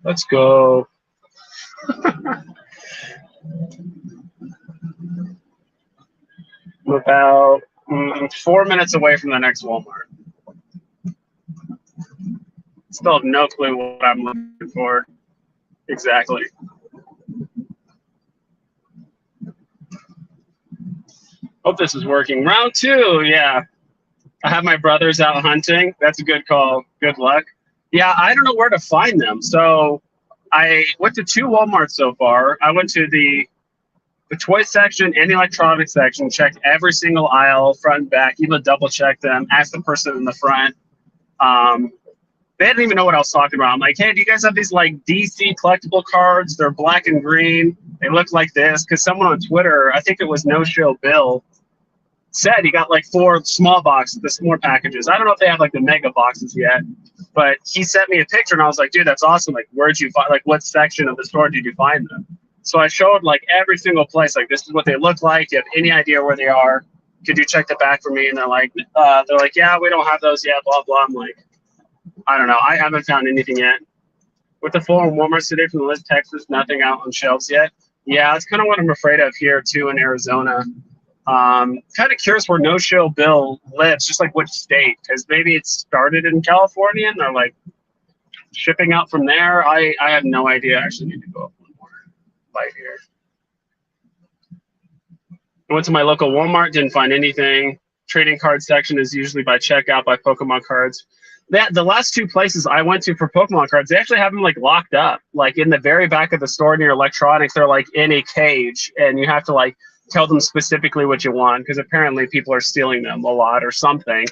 Let's go. I'm about 4 minutes away from the next Walmart. Still have no clue what I'm looking for exactly. Hope this is working. Round 2, yeah. I have my brothers out hunting. That's a good call. Good luck. Yeah, I don't know where to find them. So I went to 2 Walmarts so far. I went to the toy section and the electronics section, checked every single aisle, front and back, even double check them, asked the person in the front. They didn't even know what I was talking about. I'm like, hey, do you guys have these like DC collectible cards? They're black and green. They look like this. Because someone on Twitter, I think it was No Show Bill, said he got like 4 small boxes, the small packages. I don't know if they have like the mega boxes yet, but he sent me a picture and I was like, dude, that's awesome. Like, where'd you find, like, what section of the store did you find them? So I showed like every single place, like, this is what they look like. Do you have any idea where they are? Could you check the back for me? And they're like, yeah, we don't have those yet, blah, blah. I'm like, I don't know. I haven't found anything yet. With the full Walmart today from the list, Texas, nothing out on shelves yet. Yeah, that's kind of what I'm afraid of here too in Arizona. Kind of curious where No Show Bill lives, just like which state, because maybe it started in California and they're like shipping out from there. I have no idea. I actually need to go up one more light here. I went to my local Walmart, didn't find anything. Trading card section is usually by checkout by Pokemon cards. The last 2 places I went to for Pokemon cards, they actually have them like locked up, like in the very back of the store near electronics. They're like in a cage, and you have to like tell them specifically what you want because apparently people are stealing them a lot or something.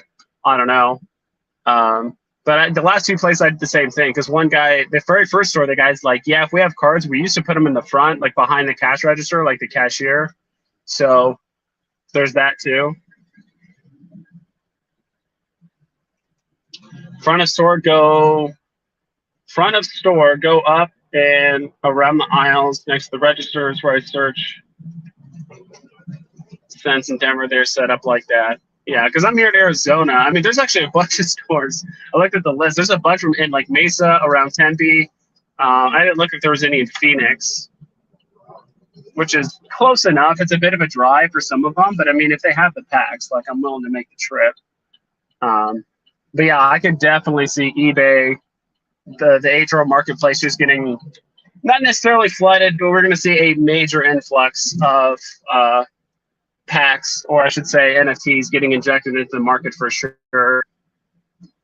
I don't know. But the last 2 places I did the same thing because one guy, the very first store, the guy's like, yeah, if we have cards, we used to put them in the front, like behind the cash register, like the cashier. So there's that too. Front of store, go up and around the aisles next to the registers where I search. Sense in Denver, they're set up like that. Yeah, because I'm here in Arizona. I mean, there's actually a bunch of stores. I looked at the list. There's a bunch from in like Mesa, around Tempe. I didn't look if there was any in Phoenix, which is close enough. It's a bit of a drive for some of them, but I mean, if they have the packs, like I'm willing to make the trip. But yeah, I could definitely see eBay, the H-Row marketplace just getting not necessarily flooded, but we're going to see a major influx of packs, or I should say NFTs, getting injected into the market for sure.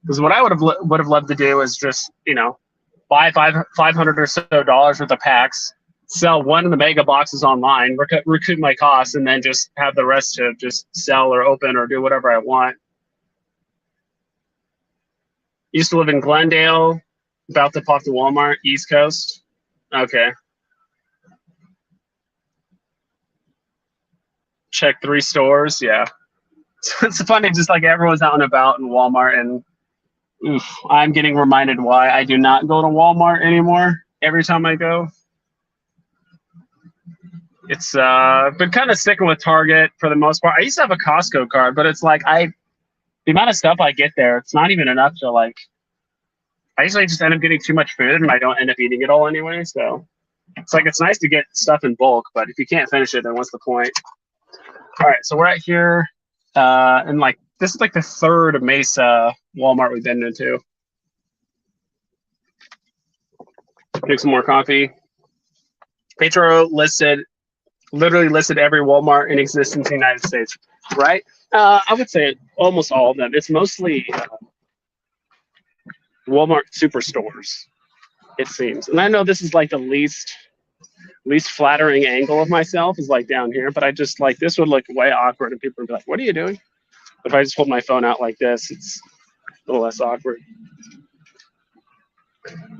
Because what I would have loved to do is just, you know, buy $500 or so worth of packs, sell one of the mega boxes online, recoup my costs, and then just have the rest to just sell or open or do whatever I want. Used to live in Glendale, about to pop to Walmart, East Coast. Okay. Check 3 stores, yeah. It's funny, just like everyone's out and about in Walmart, and I'm getting reminded why I do not go to Walmart anymore every time I go. It's been kind of sticking with Target for the most part. I used to have a Costco card, but it's like the amount of stuff I get there, it's not even enough to like, I usually just end up getting too much food and I don't end up eating it all anyway. So it's like, it's nice to get stuff in bulk, but if you can't finish it, then what's the point? All right, so we're at here, and like, this is like the 3rd Mesa Walmart we've been into. Drink some more coffee. H-Row literally listed every Walmart in existence in the United States, right? I would say almost all of them. It's mostly Walmart superstores, it seems. And I know this is like the least flattering angle of myself is like down here, but I just like, this would look way awkward and people would be like, what are you doing? If I just hold my phone out like this, it's a little less awkward.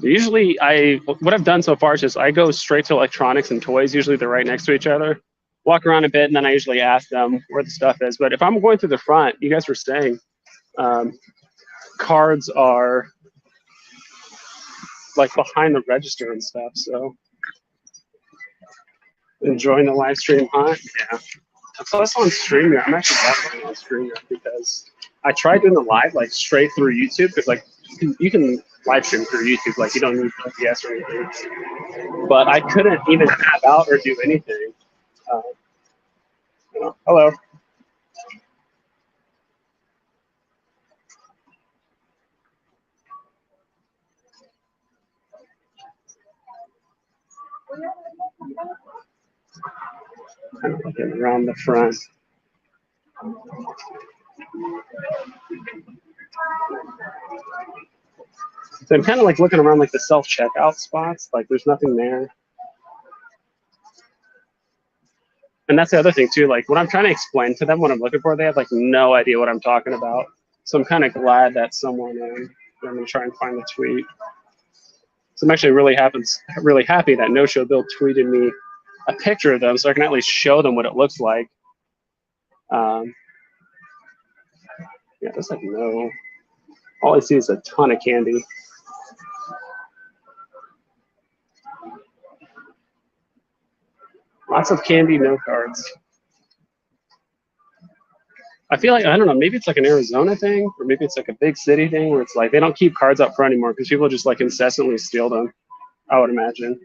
Usually what I've done so far is just I go straight to electronics and toys. Usually they're right next to each other. Walk around a bit, and then I usually ask them where the stuff is. But if I'm going through the front, you guys were saying cards are like behind the register and stuff. So Enjoying the live stream hunt? Yeah. Plus on StreamYard, I'm actually definitely on StreamYard because I tried doing the live like straight through YouTube because like you can live stream through YouTube, like you don't need OBS or anything. But I couldn't even tab out or do anything. Hello. Kind of looking around the front. So I'm kind of like looking around like the self-checkout spots, like there's nothing there. And that's the other thing too, like when I'm trying to explain to them what I'm looking for, they have like no idea what I'm talking about. So I'm kind of glad that someone, I'm gonna try and find the tweet. So I'm actually really happy that No Show Bill tweeted me a picture of them so I can at least show them what it looks like. Yeah, there's like no, all I see is a ton of candy. Lots of candy, no cards. I feel like, I don't know, maybe it's like an Arizona thing, or maybe it's like a big city thing where it's like they don't keep cards up front anymore because people just like incessantly steal them, I would imagine.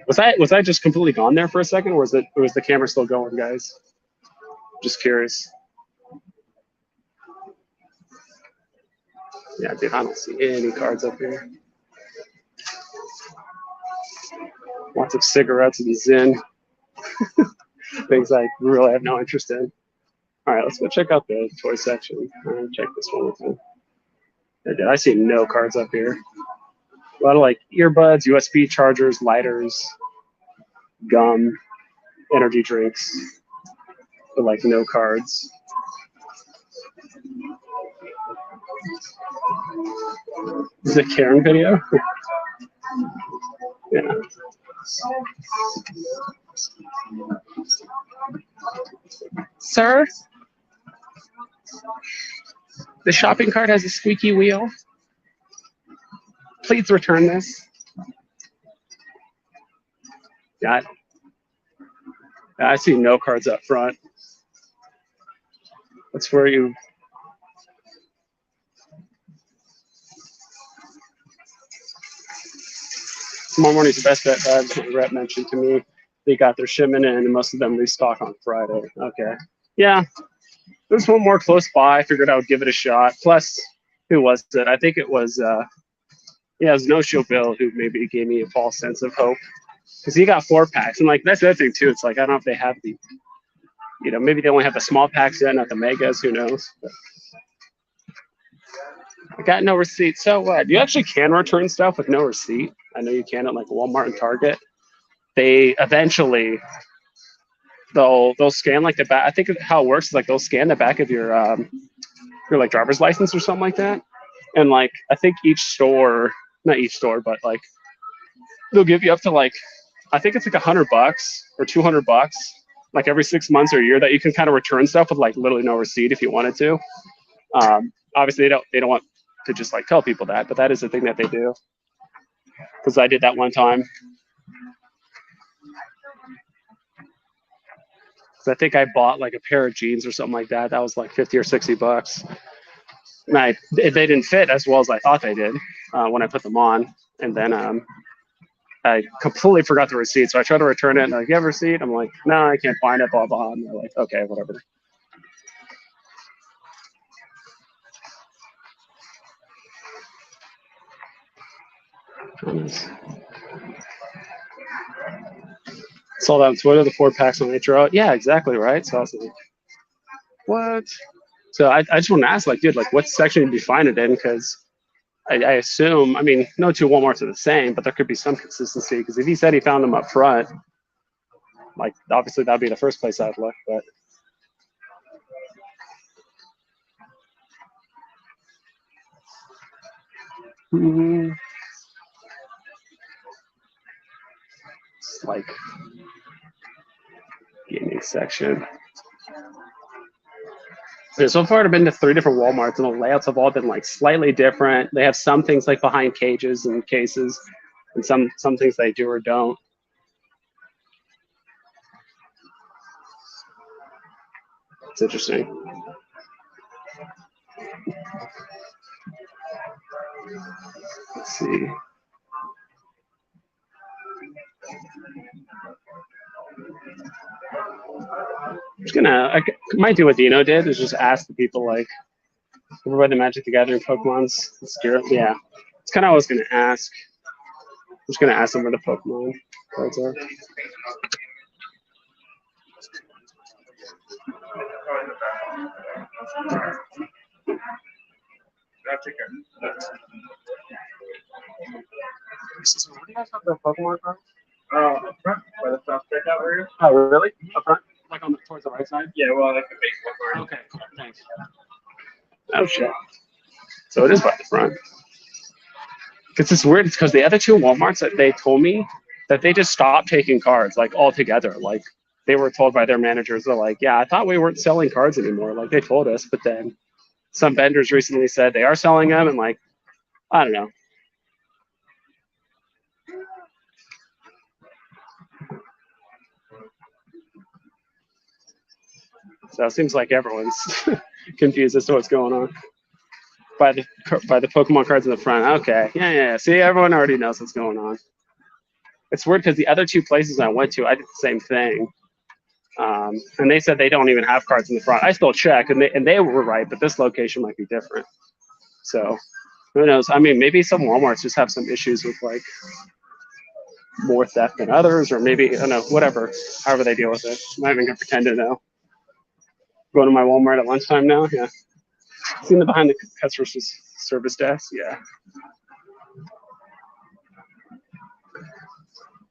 Was I just completely gone there for a second, or was the camera still going, guys? Just curious. Yeah, dude, I don't see any cards up here. Lots of cigarettes and Zin. Things I really have no interest in. All right, let's go check out the toy section. Check this one with me. Dude, I see no cards up here. A lot of like earbuds, USB chargers, lighters, gum, energy drinks, but like no cards. Is it a Karen video? Yeah. Sir, the shopping cart has a squeaky wheel. Please return this. Yeah, I see no cards up front. That's where you. Tomorrow morning's the best bet, Babs. My rep mentioned to me they got their shipment in, and most of them restock on Friday. Okay. Yeah. There's one more close by. I figured I would give it a shot. Plus, who was it? I think it was, it was No Show Bill who maybe gave me a false sense of hope. Because he got 4-packs. And, like, that's the other thing, too. It's like, I don't know if they have the, maybe they only have the small packs yet, not the megas. Who knows? But I got no receipt. So what? You actually can return stuff with no receipt. I know you can at, like, Walmart and Target. They eventually, they'll scan, like, the back. I think how it works is, like, they'll scan the back of your like driver's license or something like that, and like I think each store, not each store, but like they'll give you up to like I think it's like $100 or $200 like every 6 months or a year that you can kind of return stuff with like literally no receipt if you wanted to. Obviously they don't want to just like tell people that, but that is the thing that they do, because I did that one time. I think I bought like a pair of jeans or something like that. That was like $50 or $60. And they didn't fit as well as I thought they did when I put them on. And then I completely forgot the receipt. So I tried to return it and they're like, you have a receipt? I'm like, no, I can't find it, blah, blah. And they're like, okay, whatever. Saw that on Twitter, the 4-packs on HRO. Yeah, exactly, right? So I was like, what? So I just want to ask, like, dude, like, what section did you find it in? Because I assume, I mean, no two Walmarts are the same, but there could be some consistency. Because if he said he found them up front, like, obviously that'd be the first place I'd look. But it's like gaming section. Yeah, so far I've been to 3 different Walmarts, and the layouts have all been like slightly different. They have some things like behind cages and cases, and some things they do or don't. It's interesting. Let's see. I might do what Dino did, is just ask the people like, over by the Magic the Gathering Pokemon's Spirit. Yeah, it's kind of what I was gonna ask. I'm just gonna ask them where the Pokemon cards are. Where do you guys have the Pokemon cards? Up front, by the soft checkout area. Oh, really? Up front? Like towards the right side? Yeah, well, like the baseball card. Okay, cool. Thanks. Oh shit. So it is by the front. Because it's weird. It's because the other two Walmarts that they told me that they just stopped taking cards like altogether. Like they were told by their managers, they're like, yeah, I thought we weren't selling cards anymore. Like they told us, but then some vendors recently said they are selling them, and like, I don't know. So it seems like everyone's confused as to what's going on by the Pokemon cards in the front. Okay, yeah. See, everyone already knows what's going on. It's weird because the other two places I went to, I did the same thing, and they said they don't even have cards in the front. I still checked, and they were right, but this location might be different. So who knows? I mean, maybe some Walmarts just have some issues with like more theft than others, or maybe I don't know, whatever. However they deal with it. I'm not even gonna pretend to know. Going to my Walmart at lunchtime now. Yeah. Seen the behind the customer service desk. Yeah.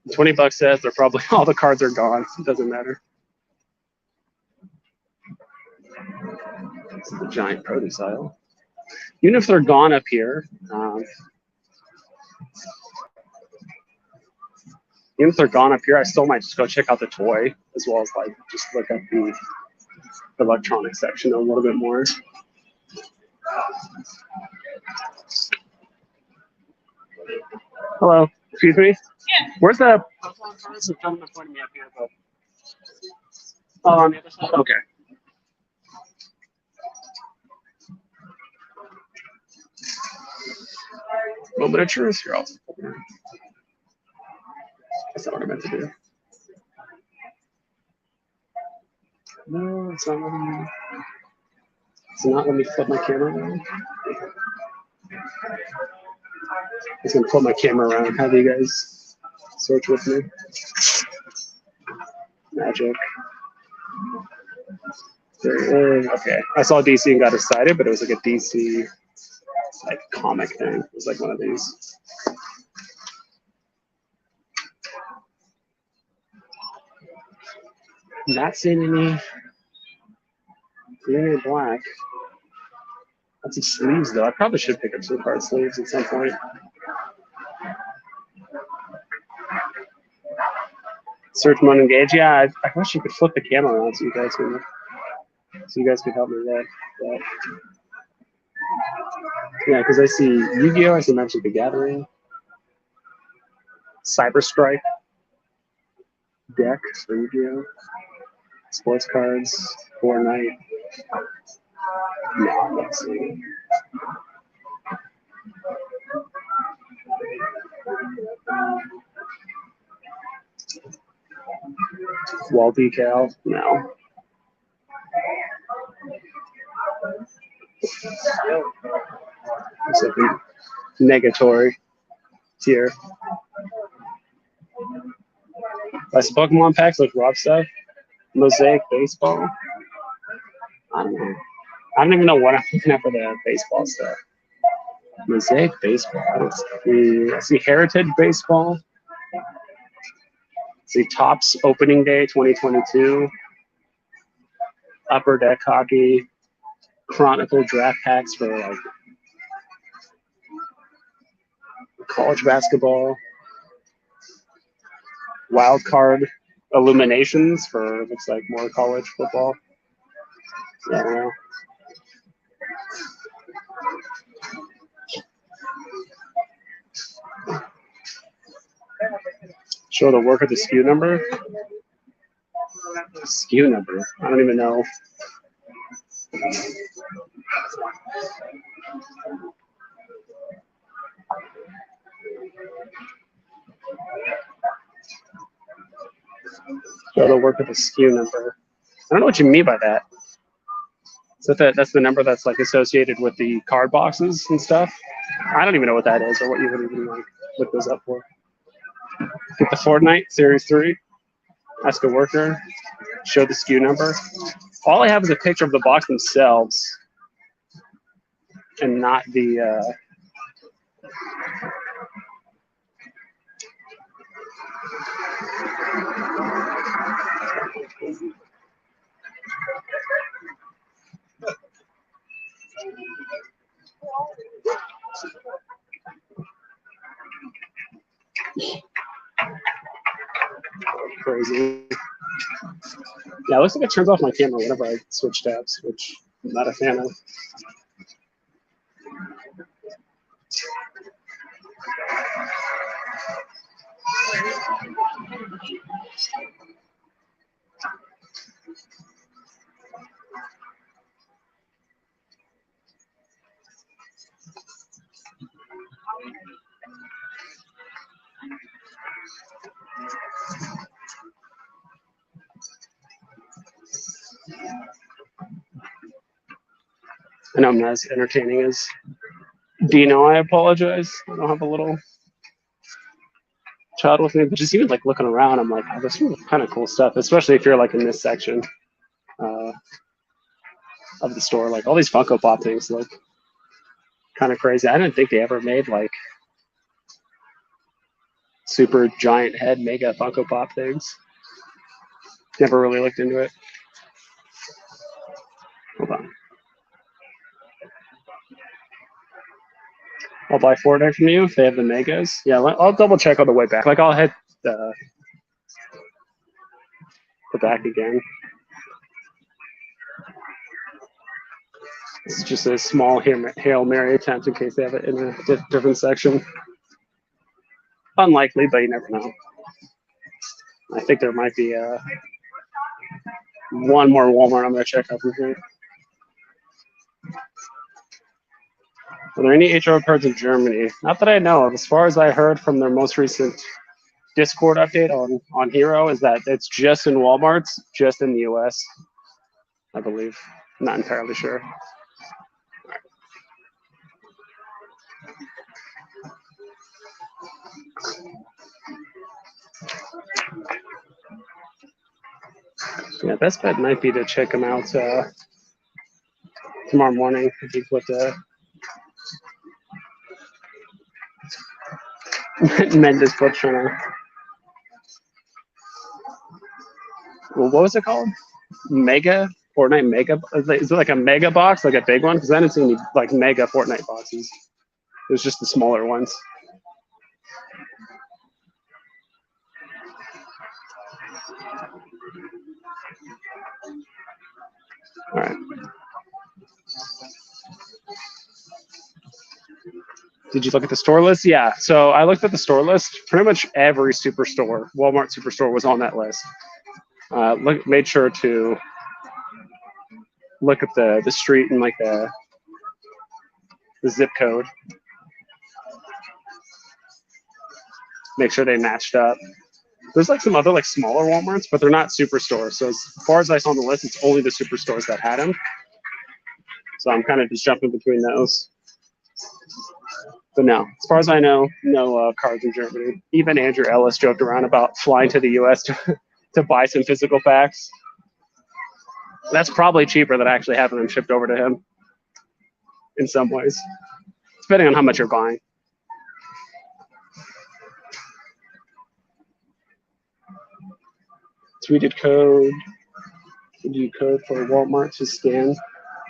$20 says they're probably all the cards are gone. It doesn't matter. This is the giant produce aisle. Even if they're gone up here, even if they're gone up here, I still might just go check out the toy as well as like just look at the electronic section a little bit more. Hello, excuse me? Yeah. Where's the Pokemon cards? The gentleman pointing me up here, but oh, on the other side? Okay. Moment of truth here. That's not what I meant to do. No, it's not letting me. It's not letting me flip my camera around. I'm just gonna flip my camera around and have you guys search with me. Magic. Okay. I saw DC and got excited, but it was like a DC like comic thing. It was like one of these. Not seeing any green or black. That's some sleeves though. I probably should pick up some card sleeves at some point. Search mode engage. Yeah, I wish you could flip the camera around so you guys could help me with that. Yeah, because I see Yu-Gi-Oh! I see Magic the Gathering, Cyber Strike deck for Yu-Gi-Oh! Sports cards, Fortnite. No, let's see. Wall decal, no. Looks like a negatory tier. That's Pokemon packs like Rob stuff. Mosaic baseball. I don't know. I don't even know what I'm looking at for the baseball stuff. Mosaic baseball. I see Heritage baseball. I see Topps opening day 2022. Upper Deck hockey. Chronicle draft packs for like college basketball. Wild card illuminations for looks like more college football. I don't know. Show the work of the SKU number. SKU number. I don't even know. Show the work of the SKU number. I don't know what you mean by that. So that's the number that's like associated with the card boxes and stuff. I don't even know what that is or what you would even like look those up for. Get the Fortnite Series 3. Ask a worker. Show the SKU number. All I have is a picture of the box themselves and not the crazy. Yeah, it looks like it turns off my camera whenever I switch tabs, which I'm not a fan of. I know I'm not as entertaining as Dino. I apologize. I don't have a little child with me, but just even like looking around, I'm like, oh, this is kind of cool stuff, especially if you're like in this section of the store. Like all these Funko Pop things look kind of crazy. I didn't think they ever made like super giant head mega Funko Pop things. Never really looked into it. Hold on. I'll buy Fortnite from you if they have the megas. Yeah, I'll double check on the way back. Like I'll hit the back again. It's just a small Hail Mary attempt in case they have it in a different section. Unlikely, but you never know. I think there might be one more Walmart I'm going to check out from here. Are there any HR cards in Germany? Not that I know of. As far as I heard from their most recent Discord update on Hero is that it's just in Walmarts, just in the US, I believe. I'm not entirely sure. Yeah, best bet might be to check them out tomorrow morning. I think what Mendes Book Channel. Well, what was it called? Mega Fortnite Mega? Is it like a mega box, like a big one? Because I didn't see any like mega Fortnite boxes. It was just the smaller ones. All right. Did you look at the store list? Yeah. So I looked at the store list. Pretty much every superstore, Walmart superstore, was on that list. Made sure to look at the street and like the zip code. Make sure they matched up. There's like some other like smaller Walmarts, but they're not superstores. So as far as I saw on the list, it's only the superstores that had them. So I'm kind of just jumping between those. But no, as far as I know, no cards in Germany. Even Andrew Ellis joked around about flying to the US to buy some physical packs. That's probably cheaper than actually having them shipped over to him in some ways, depending on how much you're buying. Tweeted code. Do code for Walmart to scan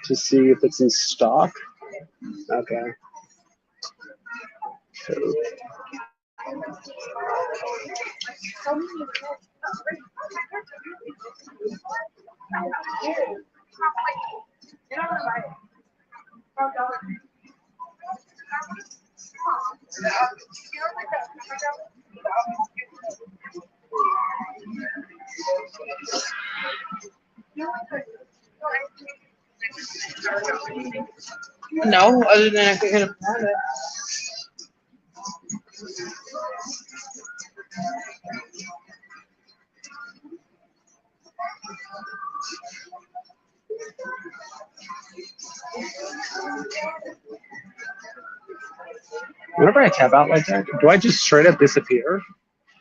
to see if it's in stock. Okay. Code. No, other than I could get a product. Whenever I tap out like that, do I just straight up disappear?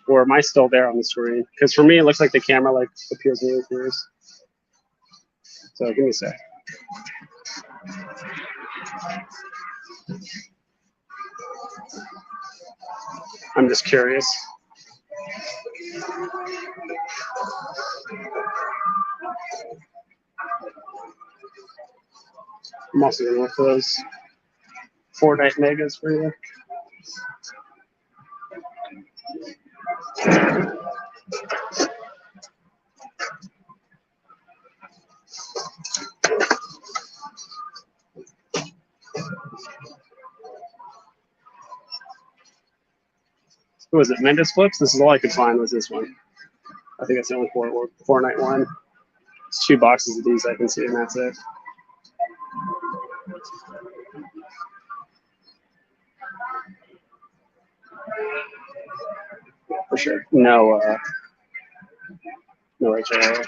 Or am I still there on the screen? Because for me, it looks like the camera like appears and reappears. So give me a sec. I'm just curious. I'm also going to look for those Fortnite megas for you. Who was it? Mendes Flips? This is all I could find was this one. I think that's the only Fortnite one. It's 2 boxes of these I can see, and that's it. For sure. No HRL.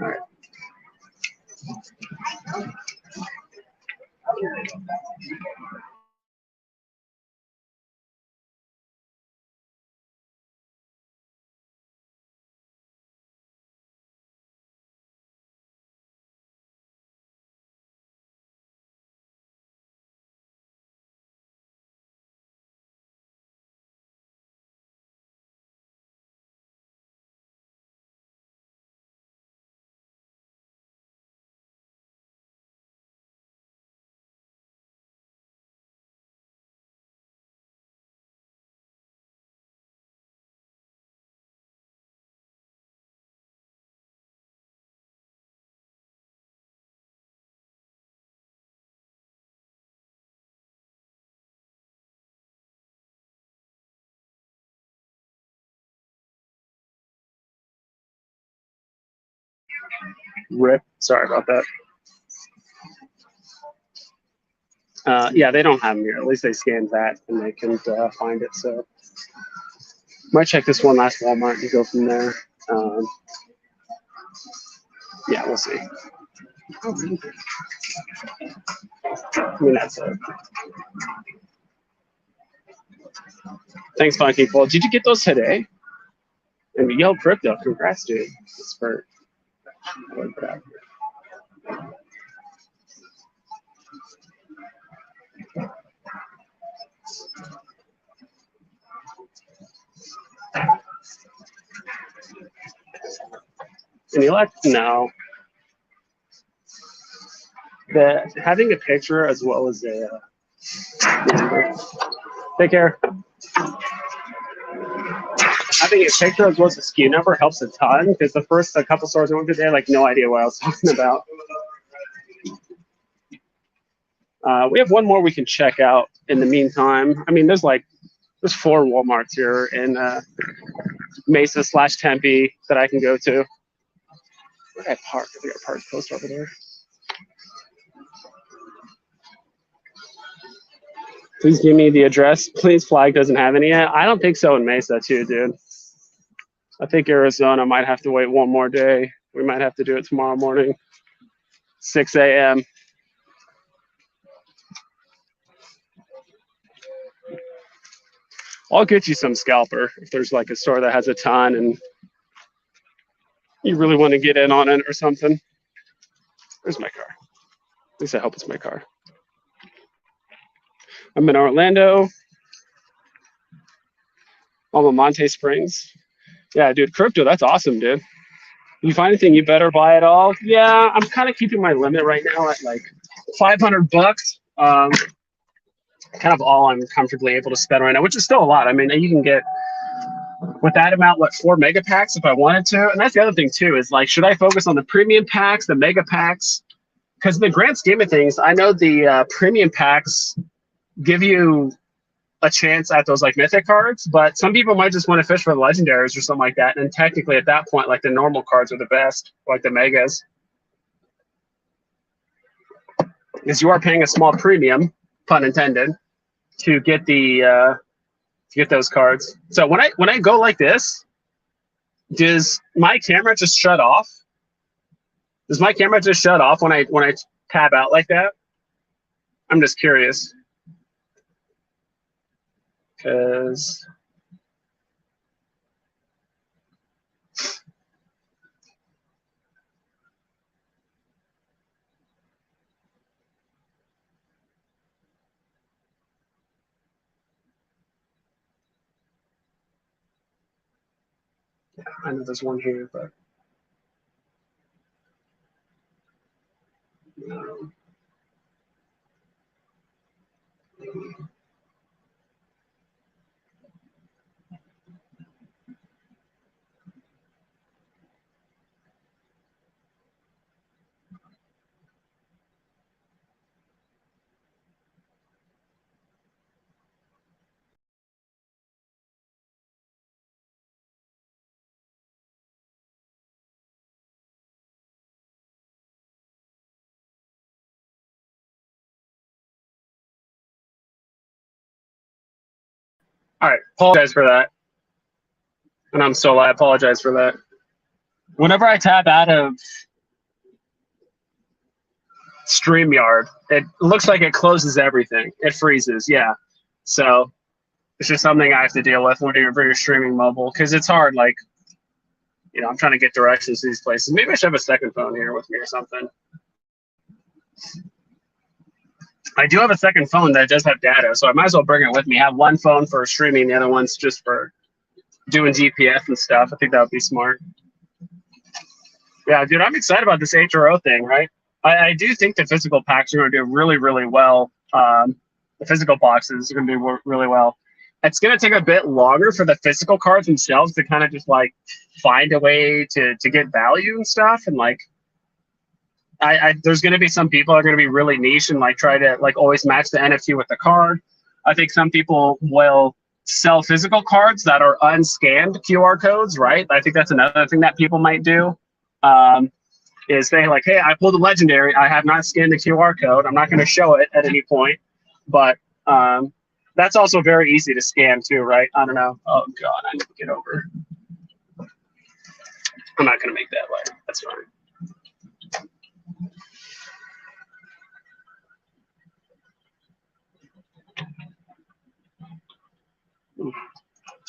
All right. Rip. Sorry about that. Yeah, they don't have them here. At least they scanned that and they can find it. So might check this one last Walmart and go from there. Yeah, we'll see. I mean, that's it. Thanks, Funky Full. Did you get those today? And yo, crypto, congrats, dude. It's for an elect? No. Having a picture as well as a take care. Having a picture as well as a SKU number helps a ton because the first couple stores I went to, they had like no idea what I was talking about. We have one more we can check out in the meantime. I mean, there's 4 Walmarts here in Mesa/Tempe that I can go to. Where did I park? I think I parked close over there. Please give me the address. Please, Flag doesn't have any yet. I don't think so in Mesa too, dude. I think Arizona might have to wait one more day. We might have to do it tomorrow morning, 6 a.m. I'll get you some scalper if there's like a store that has a ton and you really want to get in on it or something. Where's my car? At least I hope it's my car. I'm in Orlando. Alma Monte Springs. Yeah, dude, crypto, that's awesome, dude. If you find anything, you better buy it all. Yeah, I'm kind of keeping my limit right now at like $500. Kind of all I'm comfortably able to spend right now, which is still a lot. I mean, you can get with that amount, what, 4 mega packs if I wanted to? And that's the other thing too, is like, should I focus on the premium packs, the mega packs? Because in the grand scheme of things, I know the premium packs give you a chance at those like mythic cards, but some people might just want to fish for the legendaries or something like that. And technically at that point, like the normal cards are the best, like the megas. Because you are paying a small premium, pun intended, to get the to get those cards. So when I go like this, does my camera just shut off? Does my camera just shut off when I tab out like that? I'm just curious. Because I know there's one here, but no. All right, apologize for that. And I'm still, I apologize for that. Whenever I tab out of StreamYard, it looks like it closes everything. It freezes, yeah. So it's just something I have to deal with when you're streaming mobile, because it's hard. Like, you know, I'm trying to get directions to these places. Maybe I should have a second phone here with me or something. I do have a second phone that does have data, so I might as well bring it with me. I have one phone for streaming, the other one's just for doing GPS and stuff. I think that would be smart. Yeah, dude, I'm excited about this HRO thing, right? I do think the physical packs are going to do really, really well. The physical boxes are going to do really well. It's going to take a bit longer for the physical cards themselves to kind of just like find a way to get value and stuff. And like, there's going to be some people are going to be really niche and like try to like always match the NFT with the card. I think some people will sell physical cards that are unscanned QR codes, right? I think that's another thing that people might do. Is say like, hey, I pulled a legendary. I have not scanned the QR code. I'm not going to show it at any point, but that's also very easy to scan too, right? I don't know. Oh God, I need to get over. I'm not going to make that light. That's fine.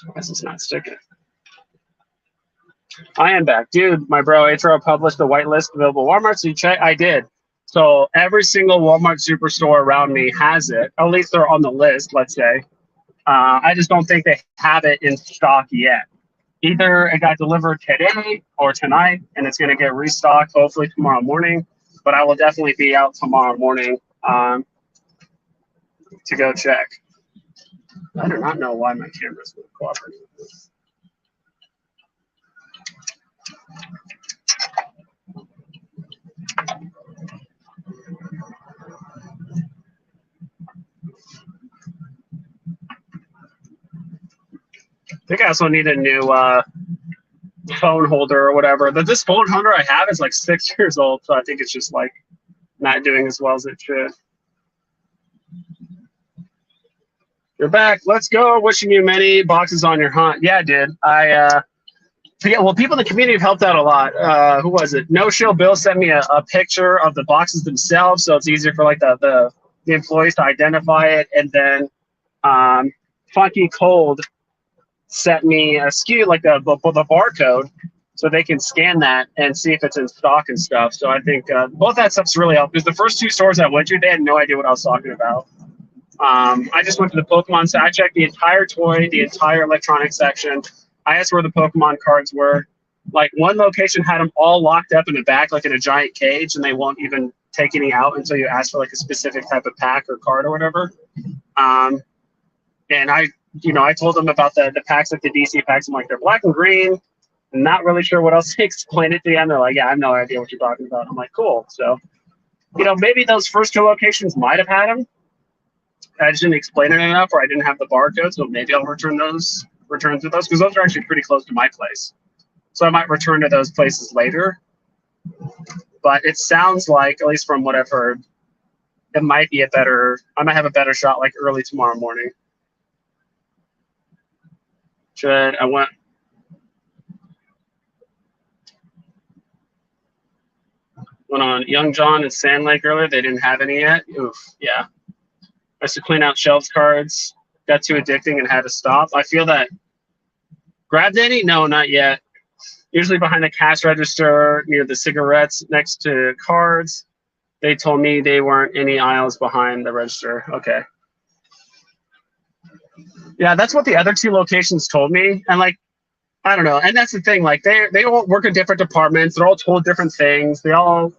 Why is this not sticking? I am back. Dude, my bro, HRO published the whitelist available Walmart. So you check? I did. So every single Walmart superstore around me has it. At least they're on the list, let's say. I just don't think they have it in stock yet. Either it got delivered today or tonight, and it's going to get restocked hopefully tomorrow morning. But I will definitely be out tomorrow morning to go check. I do not know why my camera's not cooperating with this. I think I also need a new phone holder or whatever. But this phone holder I have is like 6 years old, so I think it's just like not doing as well as it should. You're back. Let's go. Wishing you many boxes on your hunt. Yeah, dude. I forget. Well, people in the community have helped out a lot. Who was it? No Shield Bill sent me a picture of the boxes themselves, so it's easier for like the employees to identify it. And then Funky Cold sent me a SKU, like the barcode, so they can scan that and see if it's in stock and stuff. So I think both that stuff's really helped, because the first 2 stores I went to, they had no idea what I was talking about. I just went to the Pokemon, so I checked the entire toy, the entire electronics section. I asked where the Pokemon cards were. Like, one location had them all locked up in the back, like in a giant cage, and they won't even take any out until you ask for like a specific type of pack or card or whatever. And I you know, I told them about the packs, like the DC packs. I'm like, they're black and green. I'm not really sure what else to explain it to them. They're like, yeah, I have no idea what you're talking about. I'm like, cool. So, you know, maybe those first two locations might have had them. I just didn't explain it enough, or I didn't have the barcode. So maybe I'll return through those, because those are actually pretty close to my place. So I might return to those places later. But it sounds like, at least from what I've heard, it might be I might have a better shot like early tomorrow morning. I went on Young John and Sand Lake earlier. They didn't have any yet. Oof, yeah. I used to clean out shelves cards, got too addicting and had to stop. I feel that. Grabbed any? No, not yet. Usually behind the cash register, near the cigarettes, next to cards. They told me they weren't any aisles behind the register. Okay. Yeah, that's what the other two locations told me. And like, I don't know. And that's the thing. Like they all work in different departments. They're all told different things. They all,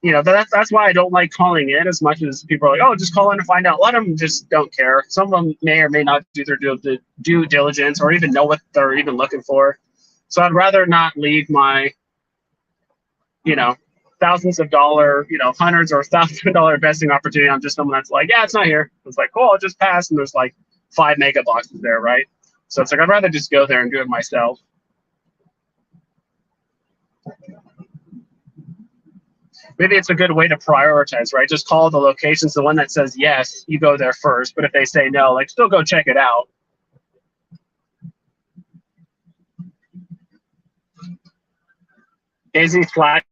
that's why I don't like calling in as much as people are like, oh, just call in and find out. A lot of them just don't care. Some of them may or may not do their due diligence or even know what they're even looking for. So I'd rather not leave my, thousands of dollar, hundreds or thousands of dollar investing opportunity on just someone that's like, yeah, it's not here. It's like, cool, I'll just pass. And there's like 5 mega boxes there, right? So it's like, I'd rather just go there and do it myself. Maybe it's a good way to prioritize, right? Just call the locations. The one that says yes, you go there first. But if they say no, like still go check it out. Daisy slacking,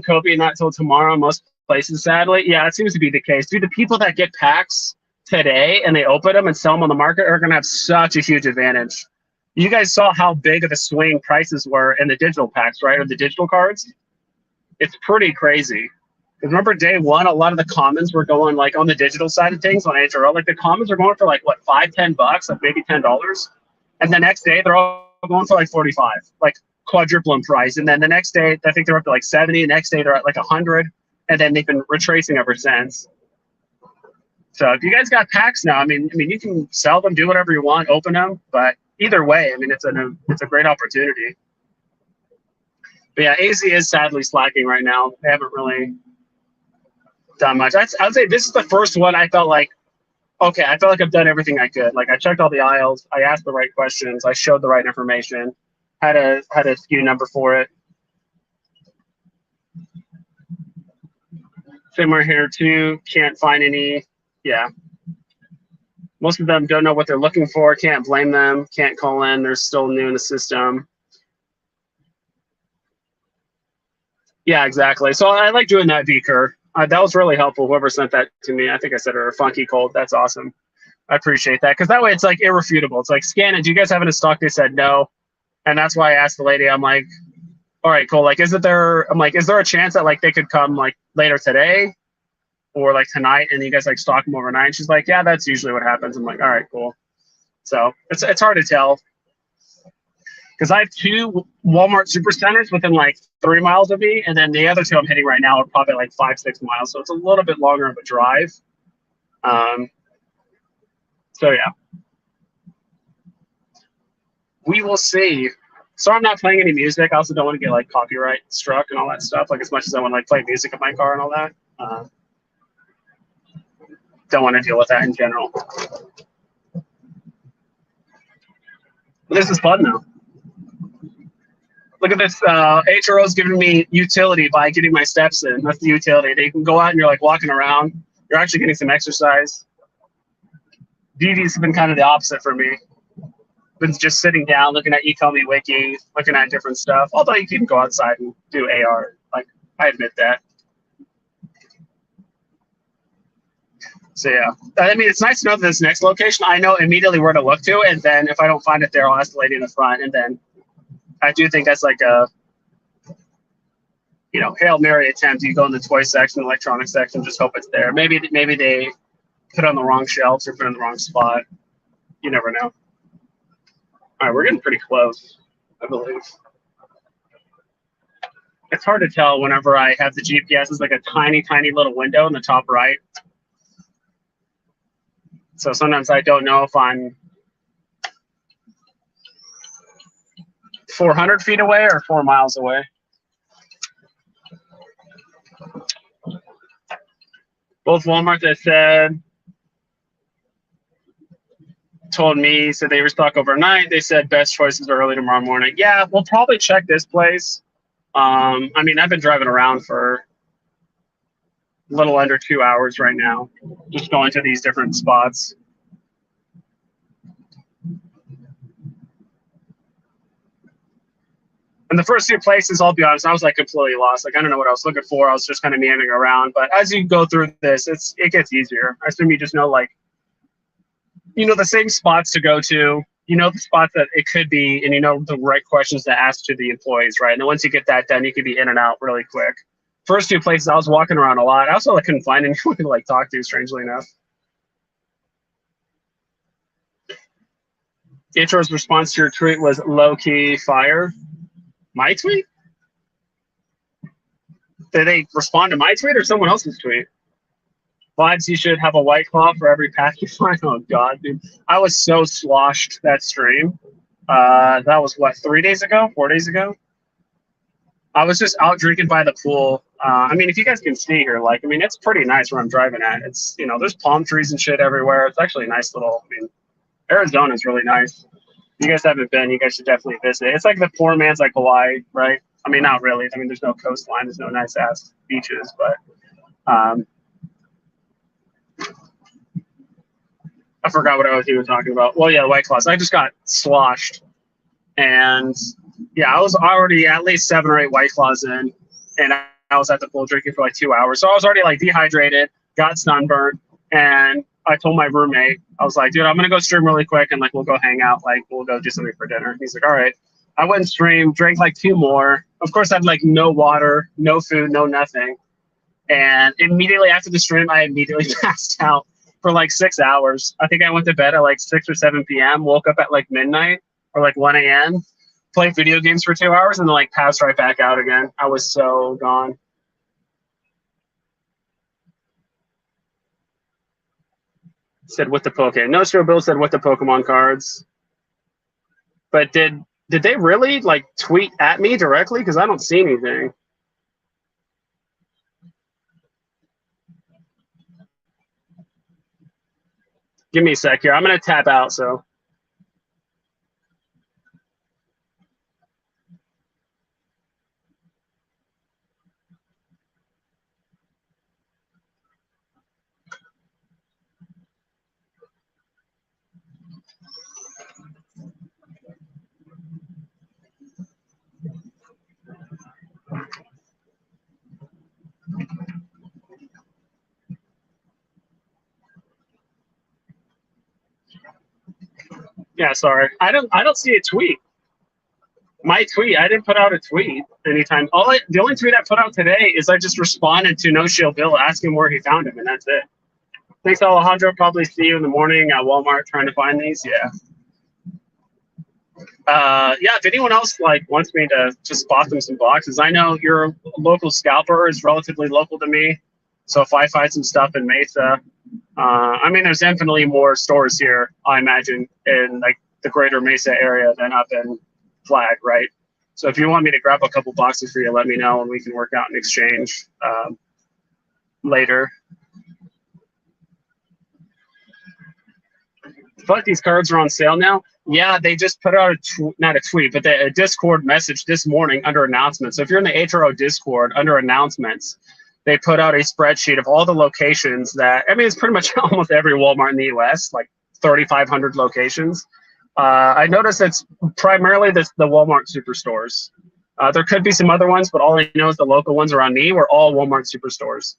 Kobe not till tomorrow. Most places, sadly. Yeah, it seems to be the case. Dude, the people that get packs today and they open them and sell them on the market are going to have such a huge advantage. You guys saw how big of a swing prices were in the digital packs, right? Or the digital cards. It's pretty crazy. Remember day one, a lot of the commons were going like on the digital side of things on HRO. Like the commons are going for like what, $5-10, like maybe $10. And the next day they're all going for like 45, like quadruple in price. And then the next day, I think they're up to like 70. The next day they're at like 100. And then they've been retracing ever since. So if you guys got packs now, I mean, you can sell them, do whatever you want, open them. But either way, I mean, it's a great opportunity. But yeah, AZ is sadly slacking right now. They haven't really done much. I'd say this is the first one I felt like, okay, I felt like I've done everything I could. Like I checked all the aisles, I asked the right questions, I showed the right information, had a SKU number for it. Similar here too, can't find any. Yeah. Most of them don't know what they're looking for, can't blame them, can't call in, they're still new in the system. Yeah, exactly. So I like doing that, Beaker. That was really helpful. Whoever sent that to me, I think I said it, or Funky Cold. That's awesome. I appreciate that because that way it's like irrefutable. It's like, scan it. Do you guys have it in stock? They said no, and that's why I asked the lady. I'm like, all right, cool. Like, is there a chance that like they could come like later today, or like tonight, and you guys like stock them overnight? And she's like, yeah, that's usually what happens. I'm like, all right, cool. So it's hard to tell. Because I have 2 Walmart supercenters within like 3 miles of me, and then the other 2 I'm hitting right now are probably like 5-6 miles, so it's a little bit longer of a drive. So yeah, we will see. So I'm not playing any music. I also don't want to get like copyright struck and all that stuff. Like as much as I want to like play music in my car and all that, don't want to deal with that in general. But this is fun though. Look at this. HRO's giving me utility by getting my steps in. That's the utility. They can go out and you're like walking around. You're actually getting some exercise. DD's been kind of the opposite for me. Been just sitting down, looking at eComi Wiki, looking at different stuff. Although you can go outside and do AR. Like, I admit that. So yeah, I mean, it's nice to know that this next location, I know immediately where to look to. And then if I don't find it there, I'll ask the lady in the front. And then I do think that's like a, Hail Mary attempt. You go in the toy section, electronics section, just hope it's there. Maybe they put it on the wrong shelves or put it in the wrong spot. You never know. All right, we're getting pretty close, I believe. It's hard to tell whenever I have the GPS. It's like a tiny, tiny little window in the top right. So sometimes I don't know if I'm 400 feet away or 4 miles away. Both Walmart that said, told me, said they restock overnight. They said best choices are early tomorrow morning. Yeah, we'll probably check this place. I mean, I've been driving around for a little under 2 hours right now, just going to these different spots. And the first 2 places, I'll be honest, I was like completely lost. Like, I don't know what I was looking for. I was just kind of meandering around. But as you go through this, it gets easier. I assume you just know, like, you know the same spots to go to, you know the spots that it could be, and you know the right questions to ask to the employees, right? And then once you get that done, you can be in and out really quick. First 2 places, I was walking around a lot. I also like, couldn't find anyone to like talk to, strangely enough. Intro's response to your tweet was low-key fire. My tweet? Did they respond to my tweet or someone else's tweet? Vibes, you should have a White Claw for every pack you find. Oh, God, dude. I was so sloshed that stream. That was, what, 3 days ago? 4 days ago? I was just out drinking by the pool. I mean, if you guys can see here, like, I mean, it's pretty nice where I'm driving at. It's, you know, there's palm trees and shit everywhere. It's actually a nice little, I mean, Arizona is really nice. If you guys haven't been, you guys should definitely visit. It's like the poor man's like Hawaii, right? I mean, not really. I mean, there's no coastline. There's no nice-ass beaches, but I forgot what I was even talking about. Well, yeah, White Claws. I just got sloshed. And, yeah, I was already at least 7 or 8 White Claws in, and I was at the pool drinking for like 2 hours. So I was already, like, dehydrated, got sunburned, and I told my roommate, I was like, dude, I'm going to go stream really quick, and, like, we'll go hang out. Like, we'll go do something for dinner. He's like, all right. I went and streamed, drank, like, 2 more. Of course, I had, like, no water, no food, no nothing. And immediately after the stream, I immediately passed out for, like, 6 hours. I think I went to bed at, like, 6 or 7 p.m., woke up at, like, midnight or, like, 1 a.m., played video games for 2 hours, and then, like, passed right back out again. I was so gone. Said with the Poke. Nostro Bill said with the Pokemon cards. But did they really like tweet at me directly? Because I don't see anything. Give me a sec here. I'm gonna tap out. So. Yeah, sorry. I don't see a tweet. My tweet, I didn't put out a tweet anytime. The only tweet I put out today is I just responded to No Shield Bill asking where he found him, and that's it. Thanks, Alejandro. Probably see you in the morning at Walmart trying to find these. Yeah. Yeah, if anyone else like wants me to just spot them some boxes, I know your local scalper is relatively local to me. So if I find some stuff in Mesa, I mean, there's infinitely more stores here, I imagine, in like the greater Mesa area than up in Flag, right? So if you want me to grab a couple boxes for you, let me know and we can work out an exchange later. But these cards are on sale now. Yeah, they just put out not a tweet, but a Discord message this morning under announcements. So if you're in the HRO Discord under announcements, they put out a spreadsheet of all the locations that, I mean, it's pretty much almost every Walmart in the US, like 3,500 locations. I noticed it's primarily the Walmart superstores. There could be some other ones, but all I know is the local ones around me were all Walmart superstores.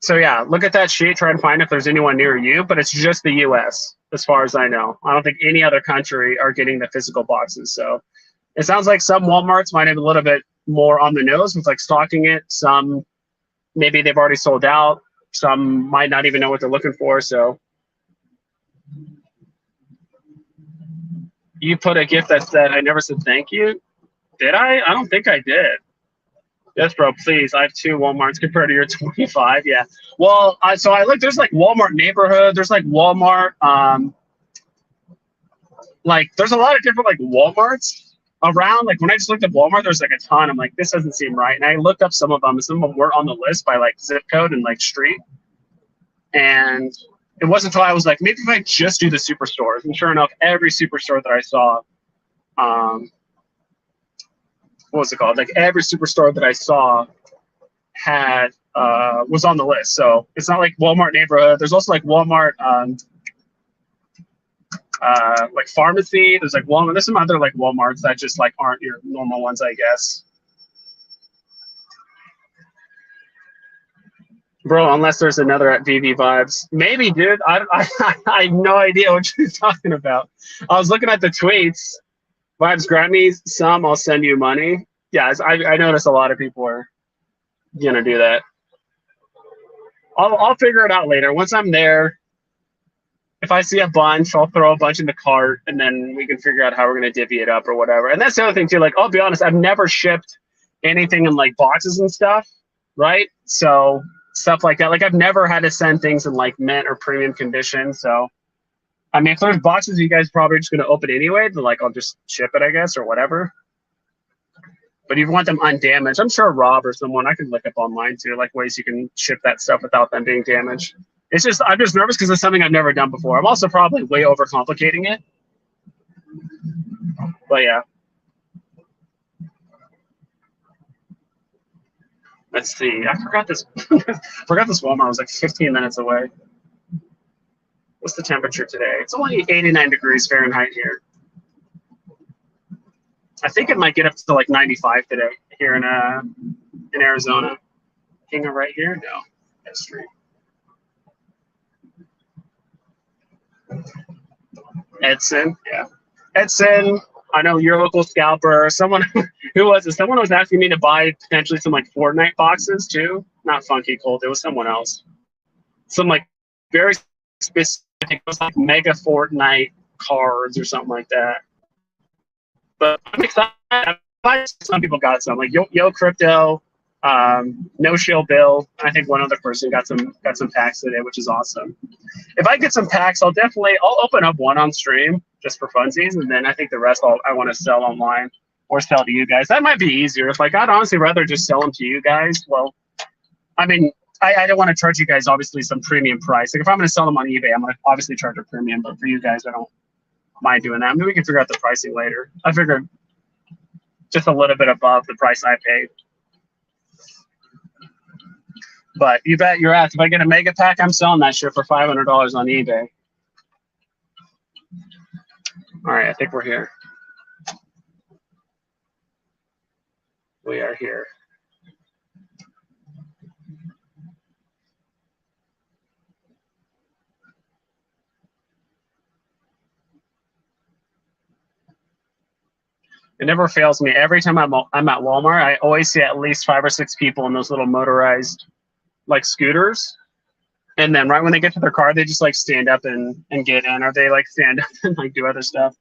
So yeah, look at that sheet, try and find if there's anyone near you, but it's just the US, as far as I know. I don't think any other country are getting the physical boxes. So it sounds like some Walmarts might have a little bit more on the nose with like stocking it. Some, maybe they've already sold out. Some might not even know what they're looking for. So you put a gift that said, I never said thank you. Did I? I don't think I did. Yes, bro, please. I have 2 Walmarts compared to your 25. Yeah. Well, so I looked. There's like Walmart neighborhood. There's like Walmart. Like there's a lot of different like Walmarts around. Like when I just looked at Walmart, there's like a ton. I'm like, this doesn't seem right. And I looked up some of them, and some of them were on the list by like zip code and like street. And it wasn't until I was like, maybe if I just do the superstores. And sure enough, every superstore that I saw, what was it called? Like every superstore that I saw had was on the list. So it's not like Walmart neighborhood. There's also like Walmart like pharmacy. There's like Walmart. There's some other like Walmarts that just like aren't your normal ones, I guess. Bro, unless there's another at VV Vibes. Maybe, dude. I have no idea what you're talking about. I was looking at the tweets. Vibes Grammys, some I'll send you money. Yeah, I noticed a lot of people are gonna do that. I'll figure it out later. Once I'm there, if I see a bunch, I'll throw a bunch in the cart, and then we can figure out how we're gonna divvy it up or whatever. And that's the other thing too. Like, I'll be honest, I've never shipped anything in like boxes and stuff, right? So stuff like that. Like, I've never had to send things in like mint or premium condition. So, I mean, if there's boxes you guys probably just gonna open anyway, then like I'll just ship it, I guess, or whatever. But if you want them undamaged, I'm sure Rob or someone I can look up online too, like ways you can ship that stuff without them being damaged. It's just I'm just nervous because it's something I've never done before. I'm also probably way overcomplicating it. But yeah. Let's see. I forgot this forgot this Walmart was like 15 minutes away. What's the temperature today? It's only 89 degrees Fahrenheit here. I think it might get up to like 95 today here in Arizona. Hang on right here? No. That's street. Edson, yeah. Edson, I know your local scalper. Someone who was it? Someone was asking me to buy potentially some like Fortnite boxes too. Not Funky Cold, it was someone else. Some like very specific, it was like mega Fortnite cards or something like that. But I'm excited. Some people got some, like Yo Crypto, No Shield Bill. I think one other person got some packs today, which is awesome. If I get some packs, I'll open up one on stream just for funsies, and then I think the rest I want to sell online or sell to you guys. That might be easier. If like I'd honestly rather just sell them to you guys. Well, I mean, I don't want to charge you guys obviously some premium price. Like if I'm going to sell them on eBay, I'm going to obviously charge a premium. But for you guys, I don't mind doing that. Maybe we can figure out the pricing later. I figured just a little bit above the price I paid. But you bet your ass, if I get a mega pack, I'm selling that shit for $500 on eBay. All right, I think we're here. We are here. It never fails me. Every time I'm at Walmart, I always see at least 5 or 6 people in those little motorized like scooters. And then right when they get to their car, they just like stand up and get in, or they like stand up and like do other stuff.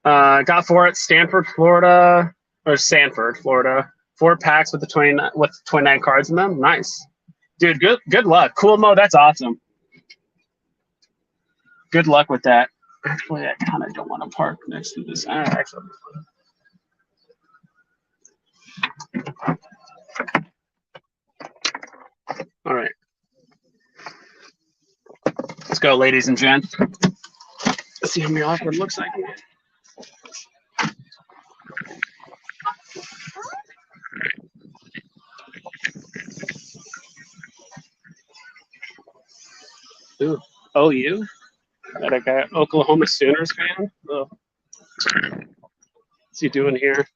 Got 4 at Sanford, Florida. 4 packs with 29 cards in them. Nice. Dude, good luck. Cool Mo, that's awesome. Good luck with that. Actually, I kind of don't want to park next to this. Actually. All right. Let's go, ladies and gents. Let's see how many awkward looks I can get. Ooh, OU? That a guy, Oklahoma Sooners fan? Oh. What's he doing here?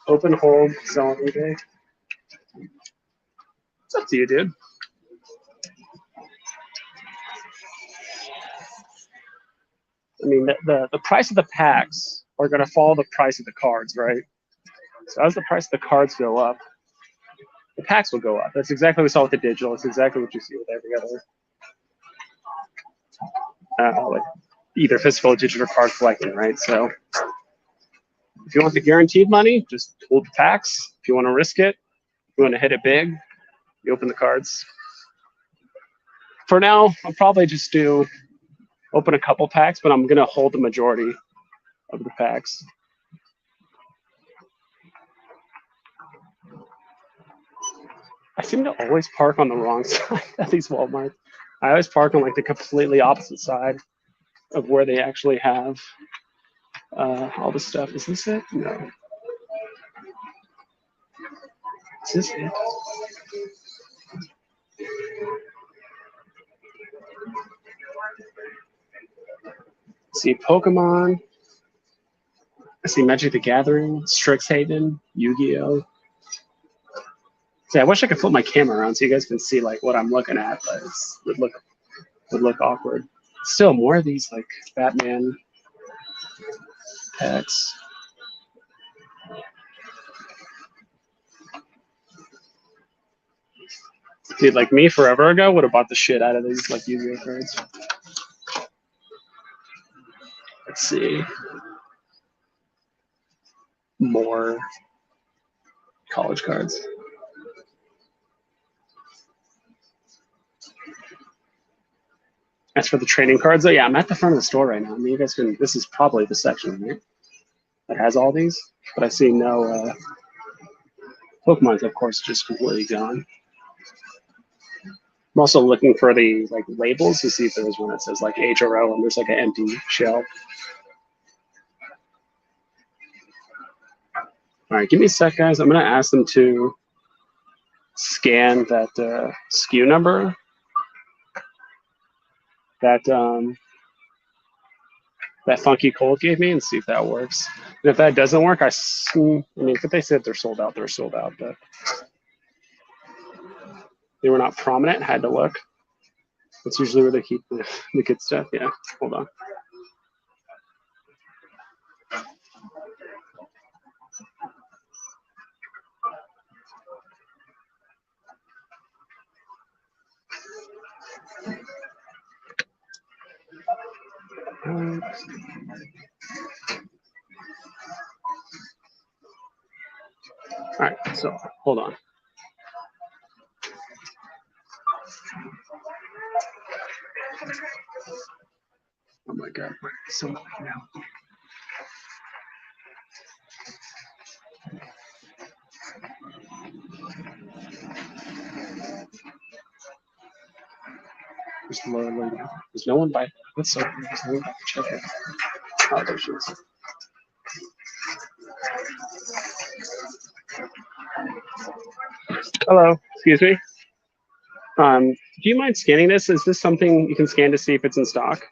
Open, hold, sell on eBay. It's up to you, dude. I mean, the price of the packs are going to follow the price of the cards, right? So as the price of the cards go up, the packs will go up. That's exactly what we saw with the digital. It's exactly what you see with every other like either physical or digital card collecting, right? So if you want the guaranteed money, just hold the packs. If you want to risk it, you want to hit it big, you open the cards. For now, I'll probably just open a couple packs, but I'm gonna hold the majority of the packs. I seem to always park on the wrong side at these Walmarts. I always park on like the completely opposite side of where they actually have all the stuff. Is this it? No. Is this it? I see Pokemon. I see Magic the Gathering, Strixhaven, Yu-Gi-Oh! See, I wish I could flip my camera around so you guys can see like what I'm looking at, but it would look awkward. Still more of these like Batman packs. Dude, like me forever ago would have bought the shit out of these like Yu-Gi-Oh cards. Let's see. More college cards. As for the trading cards, oh yeah, I'm at the front of the store right now. I mean, you guys can. This is probably the section right that has all these, but I see no Pokemon's, of course, just completely gone. I'm also looking for the like labels to see if there's one that says like HRO and there's like an empty shell. All right, give me a sec, guys. I'm gonna ask them to scan that SKU number that that Funky Cold gave me and see if that works. And if that doesn't work, I mean, if they said they're sold out, they're sold out, but they were not prominent. Had to look. That's usually where they keep the good stuff. Yeah, hold on. All right, so hold on. Oh my God, so now. There's no one by. That's so weird. There's no one by the checker. Oh, there she is. Hello, excuse me. Do you mind scanning this? Is this something you can scan to see if it's in stock?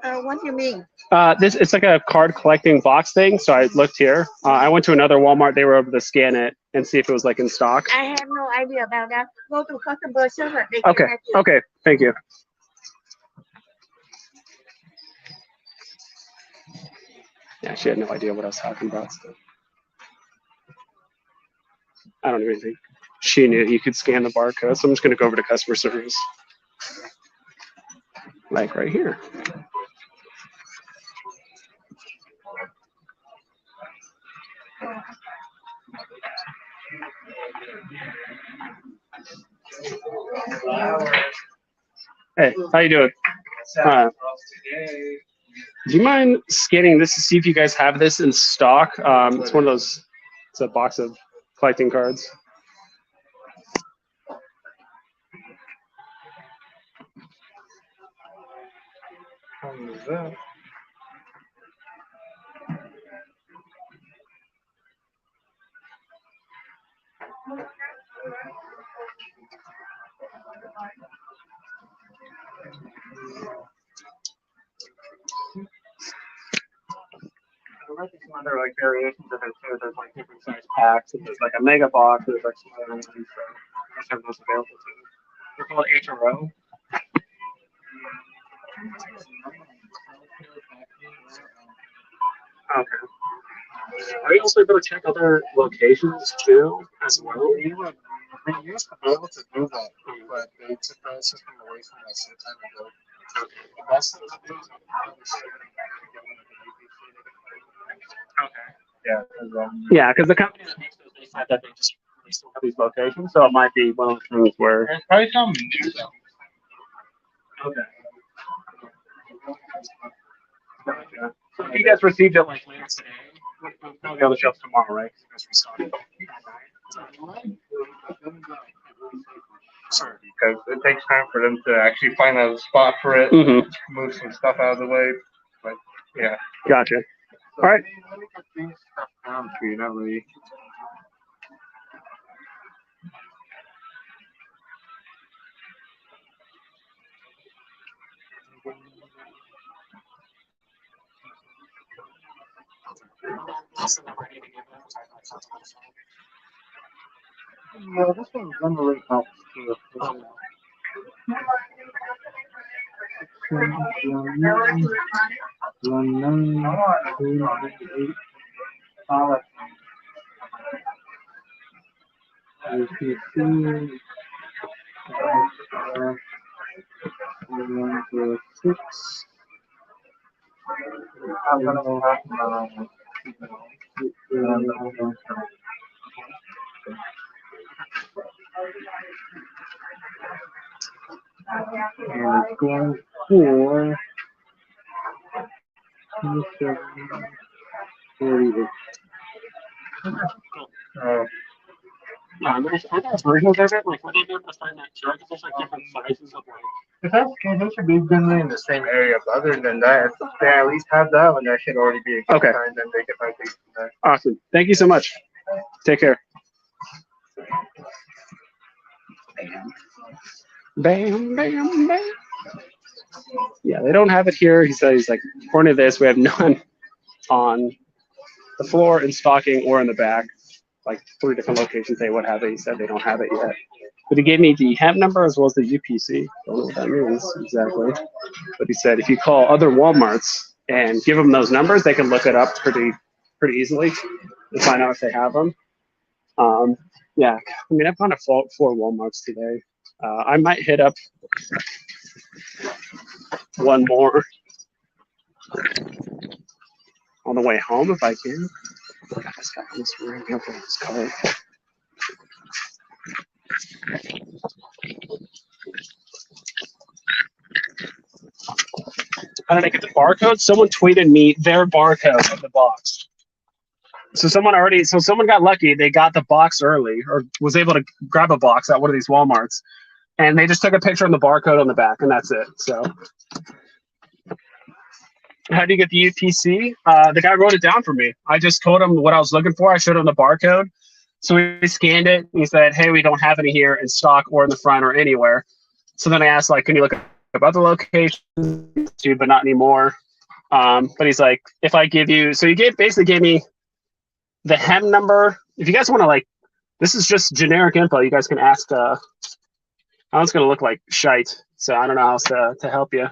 What do you mean? It's like a card collecting box thing. So I looked here. I went to another Walmart. They were able to scan it and see if it was like in stock. I have no idea about that. Go to customer service. They can Okay. help you. Okay. Thank you. Yeah, she had no idea what I was talking about. So. I don't even think she knew you could scan the barcode. So I'm just going to go over to customer service. Like right here. Hey, how you doing? Do you mind scanning this to see if you guys have this in stock? It's one of those. It's a box of collecting cards. There might be some other like variations of it too. There's like different size packs. And there's like a mega box. There's like smaller ones. So there's have those available too. They're called HRO. Okay. Are you also able to check other locations too, as well? We used to be able to do that, but they took that system away from us some time ago. Okay. The best thing to do is Okay. yeah, Yeah, because the company that makes those, they said that they still have these locations, so it might be one of the things where. there's probably some new stuff. Okay. Gotcha. So if you guys received it like later today, we'll probably go on the shelves tomorrow, right? 'Cause you guys restocked it. Sure, because it takes time for them to actually find a spot for it, move some stuff out of the way. But yeah. Gotcha. So all right. Let me get these stuff down for you, not really. Yeah, this one's gonna rate helps too. And it's going for 27.48. Are there versions of it? Like, would they be able to find that too? Because there's like different sizes of like. If that's the case, they should be generally in the same area. But other than that, if they at least have that one, that should already be a good Okay. sign. Then they can find things from there. Awesome. Thank you so much. Take care. Bam, bam, bam. Yeah, they don't have it here. He said he's like, according to this, we have none on the floor in stocking or in the back. Like 3 different locations they would have it. He said they don't have it yet. But he gave me the hemp number as well as the UPC. Don't know what that means exactly. But he said if you call other Walmarts and give them those numbers, they can look it up pretty easily and find out if they have them. Yeah, I mean, I've gone to 4 Walmarts today. I might hit up one more on the way home if I can. I got this guy in this room. He'll put his card. How did I get the barcode? Someone tweeted me their barcode of the box. So someone got lucky. They got the box early or was able to grab a box at one of these Walmarts. And they just took a picture of the barcode on the back, and that's it. So how do you get the UPC? The guy wrote it down for me. I just told him what I was looking for. I showed him the barcode. So he scanned it. And he said, hey, we don't have any here in stock or in the front or anywhere. So then I asked, like, can you look up other locations too, but not anymore. But he's like, if I give you, so he basically gave me the hem number. If you guys want to, like, this is just generic info. You guys can ask, it's going to look like shite. So I don't know how else to help you.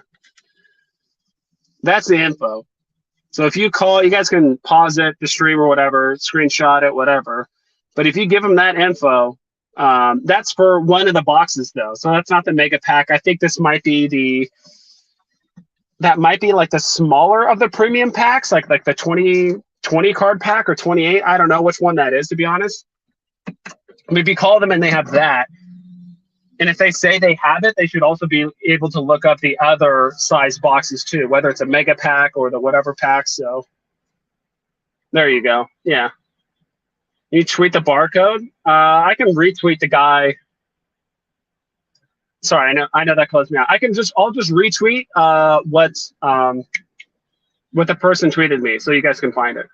That's the info. So if you call, you guys can pause it, the stream or whatever, screenshot it, whatever. But if you give them that info, that's for one of the boxes though. So that's not the mega pack. I think this might be like the smaller of the premium packs, like the 20 card pack or 28. I don't know which one that is, to be honest. But if you call them and they have that, and if they say they have it, they should also be able to look up the other size boxes too, whether it's a mega pack or the whatever pack. So there you go. Yeah. You tweet the barcode. I can retweet the guy. Sorry, I know that closed me out. I'll just retweet what the person tweeted me, so you guys can find it.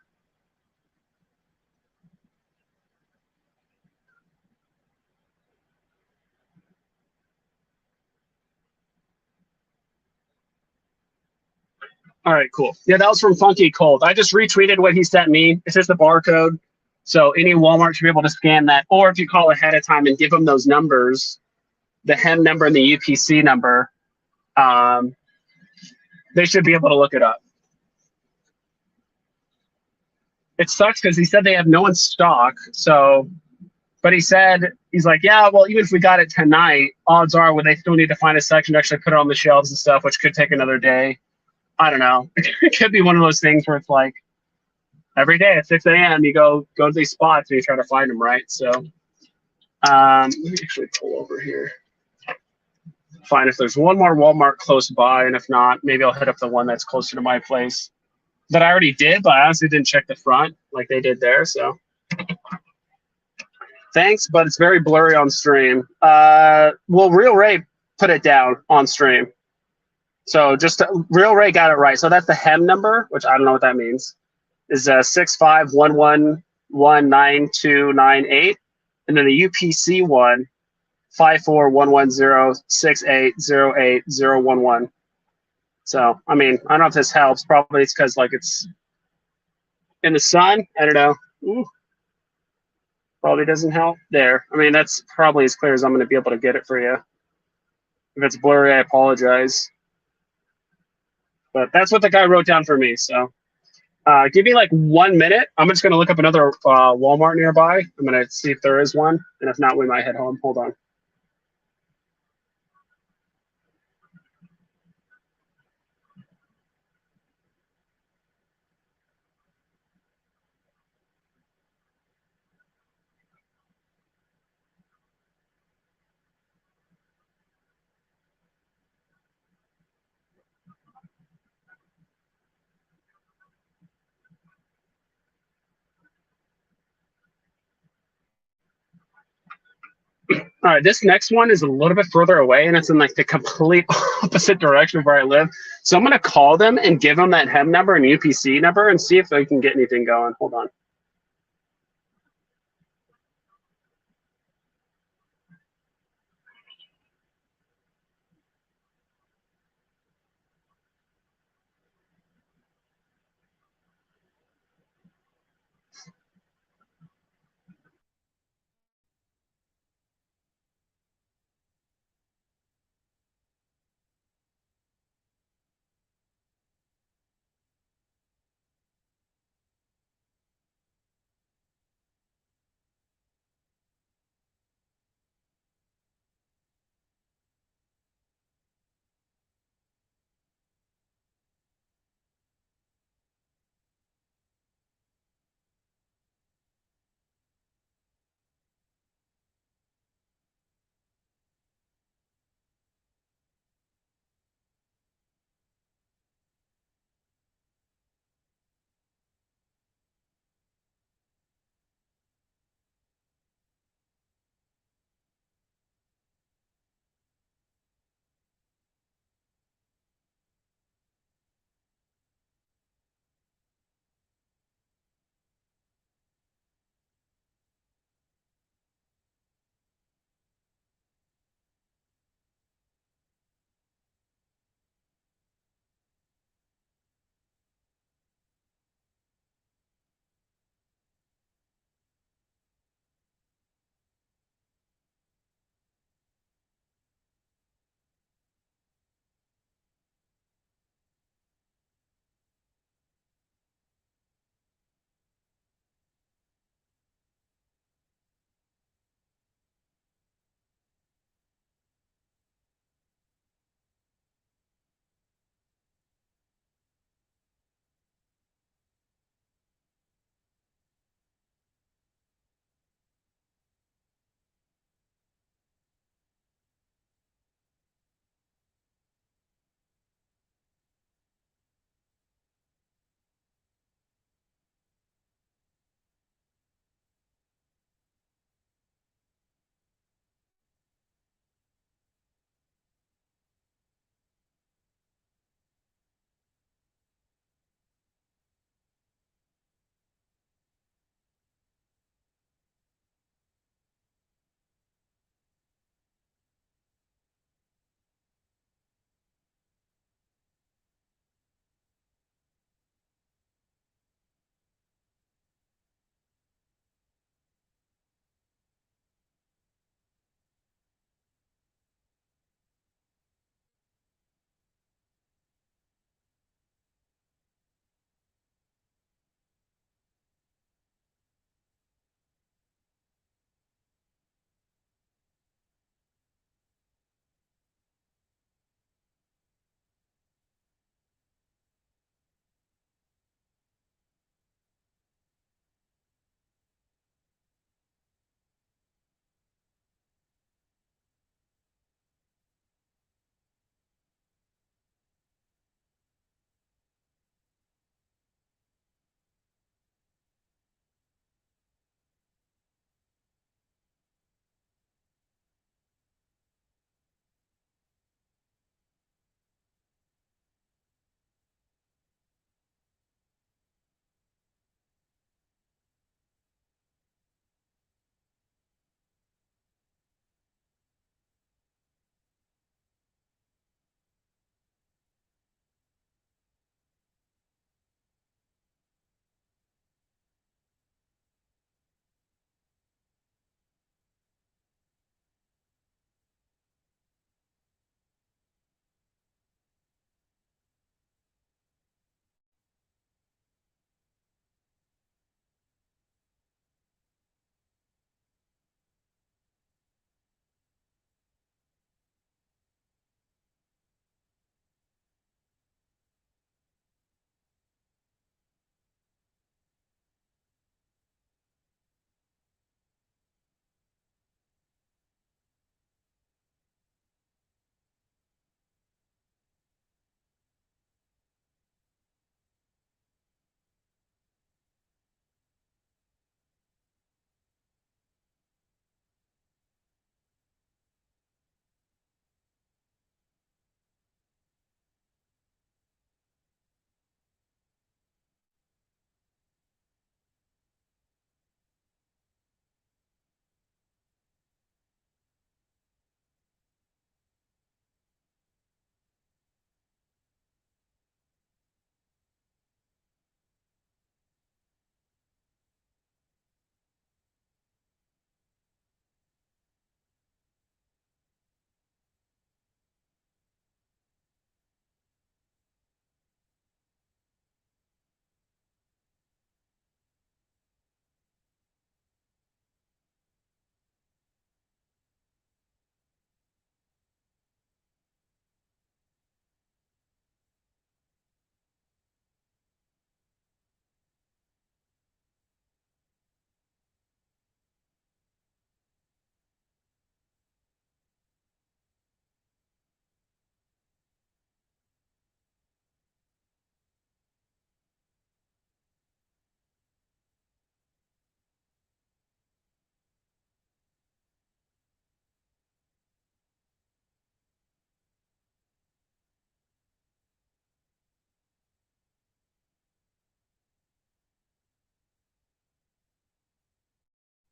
All right, cool. Yeah, that was from Funky Cold. I just retweeted what he sent me. It's just the barcode. So any Walmart should be able to scan that. Or if you call ahead of time and give them those numbers, the hem number and the UPC number, they should be able to look it up. it sucks because he said they have no in stock. So, but he said, he's like, yeah, well, even if we got it tonight, odds are they still need to find a section to actually put it on the shelves and stuff, which could take another day. I don't know. It could be one of those things where it's like every day at 6 a.m. you go to these spots and you try to find them, right? So let me actually pull over here. Find if there's one more Walmart close by, and if not, maybe I'll hit up the one that's closer to my place that I already did, but I honestly didn't check the front like they did there. So thanks, but it's very blurry on stream. Well, Real Ray put it down on stream. So Real Ray got it right. So that's the hem number, which I don't know what that means. Is 6511199298, and then the UPC one 541106808011. So I mean, I don't know if this helps. Probably it's because like it's in the sun. I don't know. Ooh. Probably doesn't help there. I mean, that's probably as clear as I'm going to be able to get it for you. If it's blurry, I apologize. But that's what the guy wrote down for me. So give me like 1 minute. I'm just going to look up another Walmart nearby. I'm going to see if there is one. And if not, we might head home. Hold on. All right, this next one is a little bit further away, and it's in like the complete opposite direction of where I live. So I'm going to call them and give them that hem number and UPC number and see if they can get anything going. Hold on.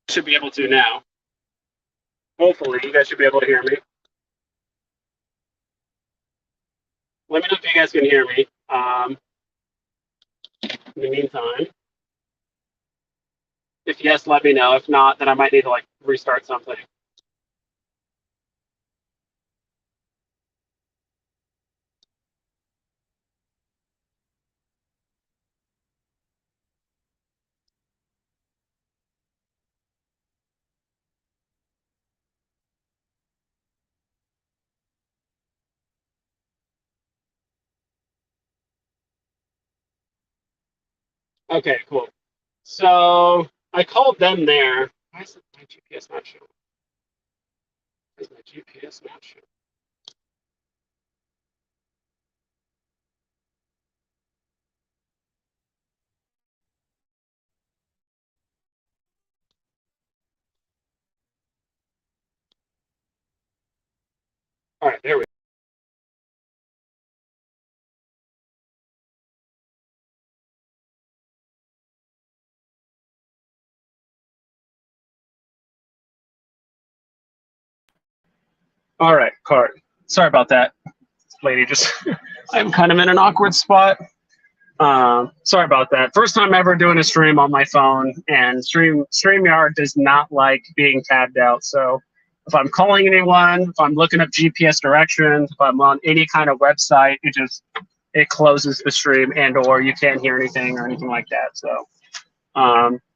Should be able to now. Hopefully, you guys should be able to hear me. Let me know if you guys can hear me. In the meantime, if yes, let me know. If not, then I might need to like restart something. Okay, cool. So I called them there. Why is my GPS not showing? Why is my GPS not showing? All right, there we go. All right, card. Sorry about that, lady. Just I'm kind of in an awkward spot. Sorry about that. First time ever doing a stream on my phone, and StreamYard does not like being tabbed out. So if I'm calling anyone, if I'm looking up GPS directions, if I'm on any kind of website, it closes the stream and/or you can't hear anything or anything like that. So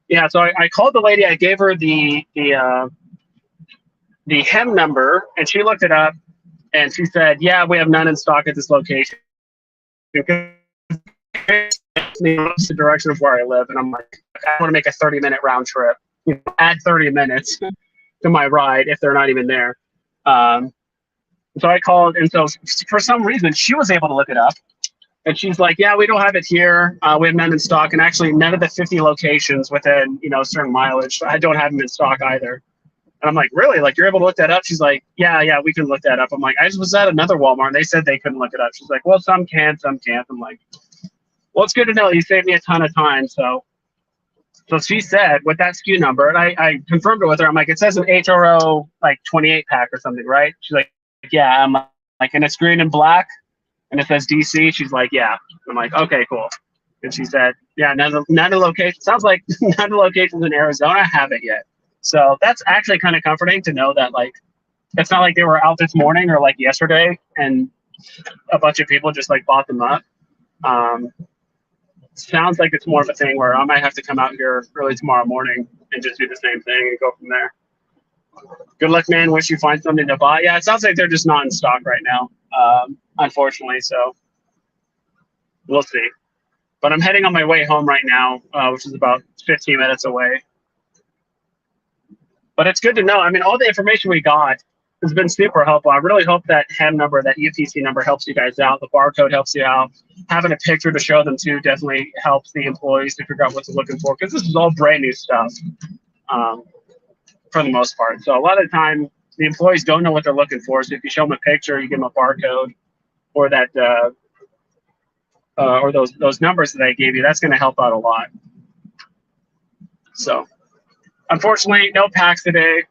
yeah, so I called the lady. I gave her the hem number, and she looked it up, and she said, "Yeah, we have none in stock at this location." The direction of where I live, and I'm like, I want to make a 30-minute round trip. Add 30 minutes to my ride if they're not even there. So I called, and so for some reason she was able to look it up, and she's like, "Yeah, we don't have it here. We have none in stock, and actually none of the 50 locations within a certain mileage. I don't have them in stock either." And I'm like, "Really? Like you're able to look that up?" She's like, "Yeah, we can look that up." I'm like, "I just was at another Walmart, and they said they couldn't look it up." She's like, "Well, some can, some can't." I'm like, "Well, it's good to know. You saved me a ton of time." So she said with that SKU number, and I confirmed it with her. I'm like, "It says an HRO like 28 pack or something, right?" She's like, "Yeah." I'm like, "And it's green and black, and it says DC." She's like, "Yeah." I'm like, "Okay, cool." And she said, "Yeah, none of the locations. Sounds like none of the locations in Arizona have it yet." So that's actually kind of comforting to know that like it's not like they were out this morning or like yesterday and a bunch of people just like bought them up. Sounds like it's more of a thing where I might have to come out here early tomorrow morning and just do the same thing and go from there. Good luck, man. Wish you find something to buy. Yeah, it sounds like they're just not in stock right now, unfortunately. So we'll see. But I'm heading on my way home right now, which is about 15 minutes away. But it's good to know. I mean, all the information we got has been super helpful. I really hope that hem number, that UTC number helps you guys out. The barcode helps you out. Having a picture to show them too definitely helps the employees to figure out what they're looking for, because this is all brand new stuff for the most part. So a lot of the time, the employees don't know what they're looking for. So if you show them a picture, you give them a barcode or that or those numbers that I gave you, that's going to help out a lot. So unfortunately, no packs today.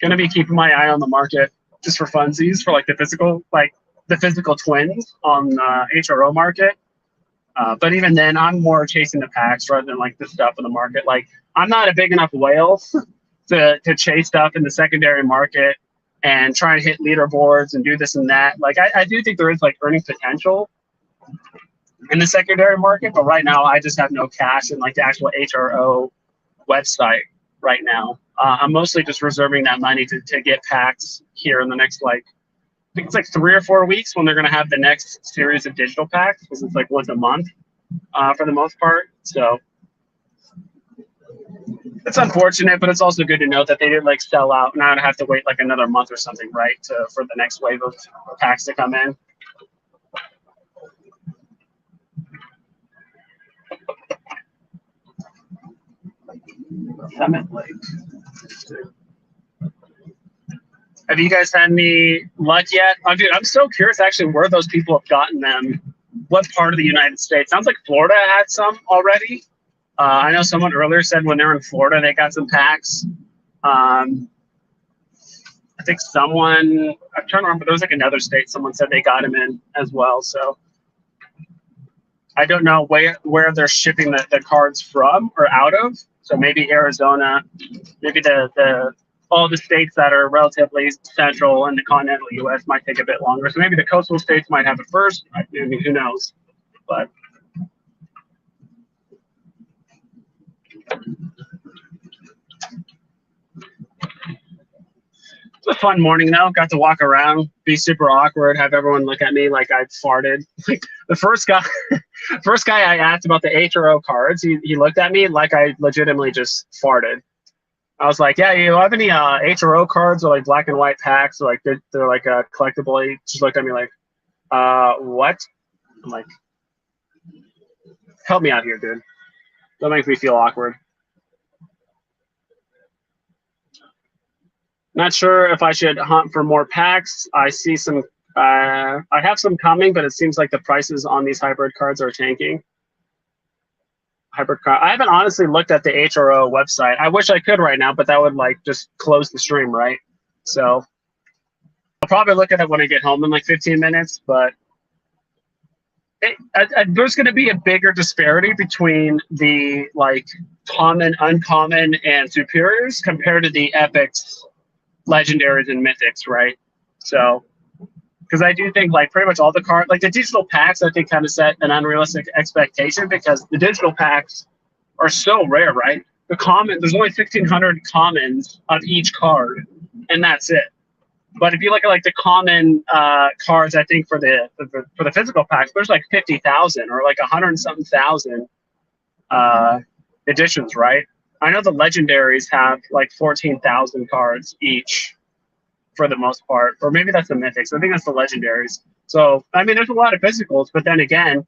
Going to be keeping my eye on the market just for funsies for like the physical twins on HRO market. But even then, I'm more chasing the packs rather than like the stuff in the market. Like I'm not a big enough whale to chase stuff in the secondary market and try and hit leaderboards and do this and that. Like I do think there is like earning potential in the secondary market, but right now I just have no cash in like the actual HRO website right now. I'm mostly just reserving that money to get packs here in the next I think it's like 3 or 4 weeks when they're going to have the next series of digital packs, because it's like once a month for the most part. So it's unfortunate, but it's also good to know that they didn't like sell out and I don't have to wait like another month or something, right, for the next wave of packs to come in. Summit Lake. Have you guys had any luck yet? Oh, dude, I'm so curious actually where those people have gotten them. What part of the United States? Sounds like Florida had some already. I know someone earlier said when they're in Florida, they got some packs. I think someone, I'm trying to remember, there was like another state, someone said they got them in as well. So I don't know where they're shipping the cards from or out of. So maybe Arizona, maybe all the states that are relatively central in the continental U.S. might take a bit longer. So maybe the coastal states might have it first. I mean, who knows? But it's a fun morning though. Got to walk around, be super awkward, have everyone look at me like I farted. Like the first guy I asked about the HRO cards, he looked at me like I legitimately just farted. I was like, yeah, you have any HRO cards or like black and white packs or like they're like collectible? He just looked at me like, what? I'm like, help me out here, dude. Don't make me feel awkward. Not sure if I should hunt for more packs. I see some, I have some coming, but it seems like the prices on these hybrid cards are tanking. I haven't honestly looked at the HRO website. I wish I could right now, but that would like just close the stream, right? So I'll probably look at it when I get home in like 15 minutes, but there's going to be a bigger disparity between the like common, uncommon, and superiors compared to the epics, legendaries, and mythics, right? So because I do think like pretty much all the cards, like the digital packs, I think kind of set an unrealistic expectation because the digital packs are so rare, right? The common, there's only 1,500 commons of each card, and that's it. But if you look at like the common cards, I think for the physical packs, there's like 50,000 or like 100-something thousand editions, right? I know the legendaries have like 14,000 cards each for the most part, or maybe that's the mythics. I think that's the legendaries. So, I mean, there's a lot of physicals, but then again,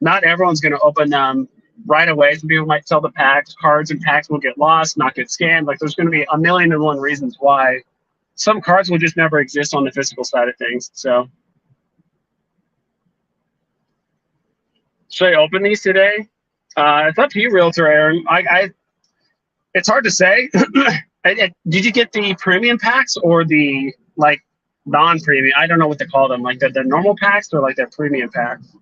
not everyone's going to open them right away. Some people might sell the packs, cards and packs will get lost, not get scanned. Like there's going to be a million and one reasons why some cards will just never exist on the physical side of things. So, should I open these today? It's up to you, Realtor Aaron. It's hard to say. Did you get the premium packs or the like non-premium? I don't know what to call them. Like the normal packs or like their premium packs.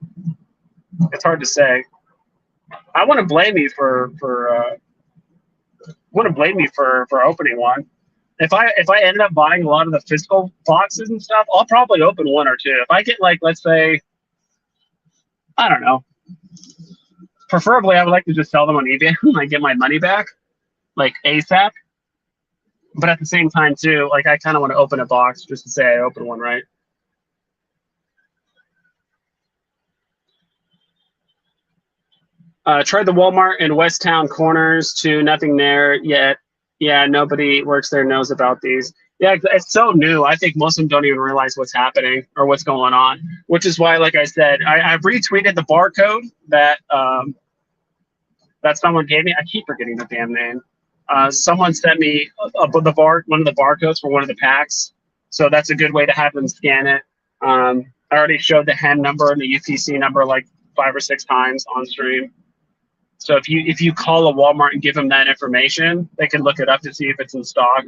It's hard to say. I want to blame you for opening one. If I ended up buying a lot of the physical boxes and stuff, I'll probably open one or two. If I get like, let's say, I don't know. Preferably, I would like to just sell them on eBay and like get my money back, like ASAP. But at the same time, too, like I kind of want to open a box just to say I opened one, right? Tried the Walmart in Westtown Corners too. Nothing there yet. Yeah, nobody works there knows about these. Yeah, it's so new. I think most of them don't even realize what's happening or what's going on, which is why, like I said, I've retweeted the barcode that that someone gave me. I keep forgetting the damn name. Someone sent me one of the barcodes for one of the packs, so that's a good way to have them scan it. I already showed the HEN number and the UPC number like 5 or 6 times on stream. So if you call a Walmart and give them that information, they can look it up to see if it's in stock.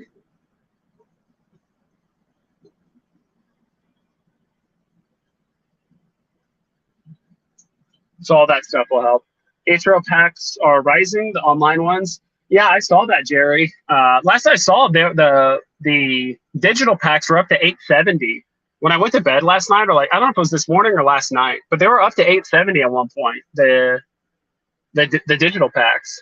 So all that stuff will help. HRO packs are rising, the online ones. Yeah, I saw that, Jerry. Last I saw, the digital packs were up to 870. When I went to bed last night, or like I don't know if it was this morning or last night, but they were up to 870 at one point. The digital packs.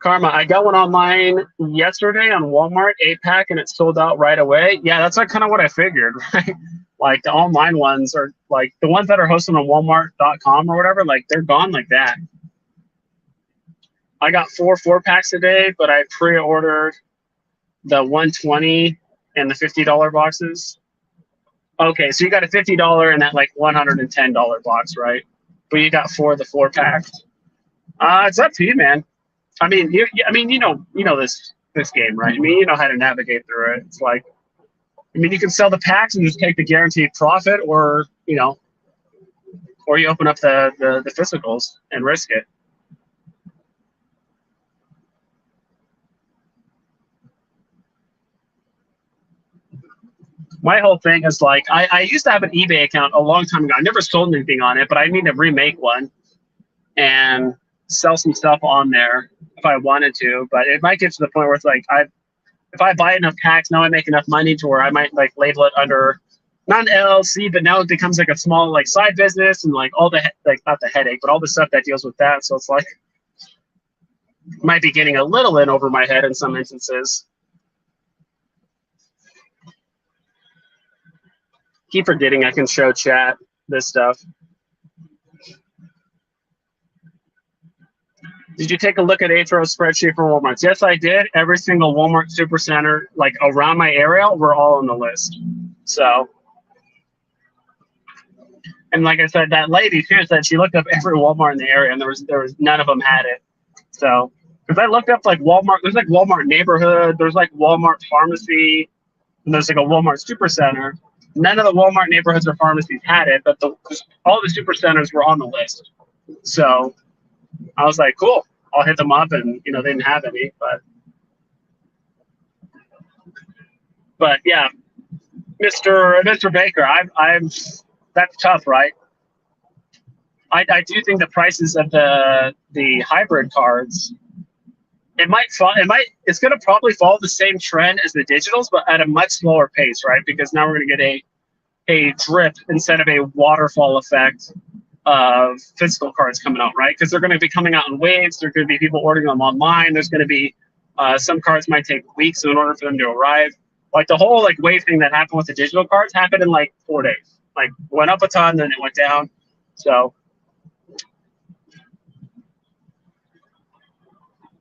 Karma, I got one online yesterday on Walmart, 8-pack, and it sold out right away. Yeah, that's like kind of what I figured, right? Like the online ones are like the ones that are hosted on Walmart.com or whatever, like they're gone like that. I got 4 4-packs today, but I pre-ordered the 120 and the $50 boxes. Okay, so you got a $50 and that like $110 box, right? But you got 4 of the 4-packs. It's up to you, man. I mean, you know this game, right? I mean, you know how to navigate through it. It's like, I mean, you can sell the packs and just take the guaranteed profit, or or you open up the physicals and risk it. my whole thing is like, I used to have an eBay account a long time ago. I never sold anything on it, but I need to remake one and sell some stuff on there if I wanted to. But it might get to the point where it's like, if I buy enough packs, now I make enough money to where I might like label it under not an LLC, but now it becomes like a small like side business and like all the like not the headache, but all the stuff that deals with that. So it's like might be getting a little in over my head in some instances. Keep forgetting I can show chat this stuff. Did you take a look at HRO's spreadsheet for Walmart? Yes, I did. Every single Walmart Supercenter, like around my area, were all on the list. So, and like I said, that lady too said she looked up every Walmart in the area, and there was none of them had it. So, because I looked up like Walmart, there's like Walmart neighborhood, there's like Walmart pharmacy, and there's like a Walmart Supercenter. None of the Walmart neighborhoods or pharmacies had it, but all the Supercenters were on the list. So I was like, cool, I'll hit them up, and they didn't have any, but yeah, Mr. Baker, I'm that's tough, right? I do think the prices of the hybrid cards, it's going to probably follow the same trend as the digitals, but at a much slower pace, right? Because now we're going to get a drip instead of a waterfall effect of physical cards coming out, right? Because they're going to be coming out in waves. There are going to be people ordering them online. There's going to be some cards might take weeks in order for them to arrive. Like the whole like wave thing that happened with the digital cards happened in like 4 days. Like went up a ton, then it went down. So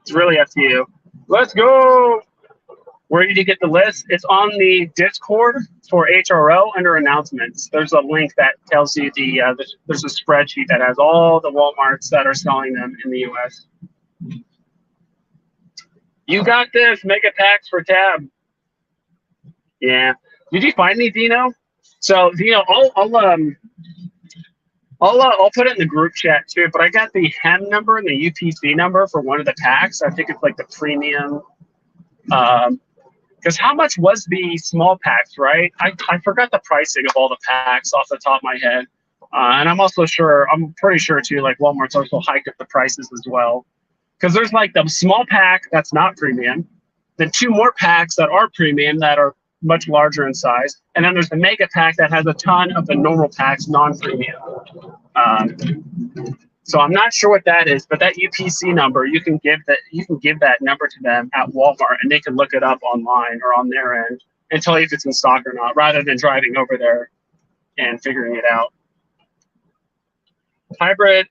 it's really up to you. Let's go. Where did you get the list? It's on the Discord for HRO under announcements. There's a link that tells you there's a spreadsheet that has all the Walmarts that are selling them in the U.S. You got this. Mega packs for Tab. Yeah. Did you find me, Dino? So Dino, I'll put it in the group chat too. But I got the HEM number and the UPC number for one of the packs. I think it's like the premium. Because how much was the small packs, right? I forgot the pricing of all the packs off the top of my head. And I'm pretty sure too, like Walmart's also hiked up the prices as well. Because there's like the small pack that's not premium, then 2 more packs that are premium that are much larger in size. And then there's the mega pack that has a ton of the normal packs, non-premium. So I'm not sure what that is, but that UPC number, you can give that number to them at Walmart, and they can look it up online or on their end and tell you if it's in stock or not, rather than driving over there and figuring it out. Hybrid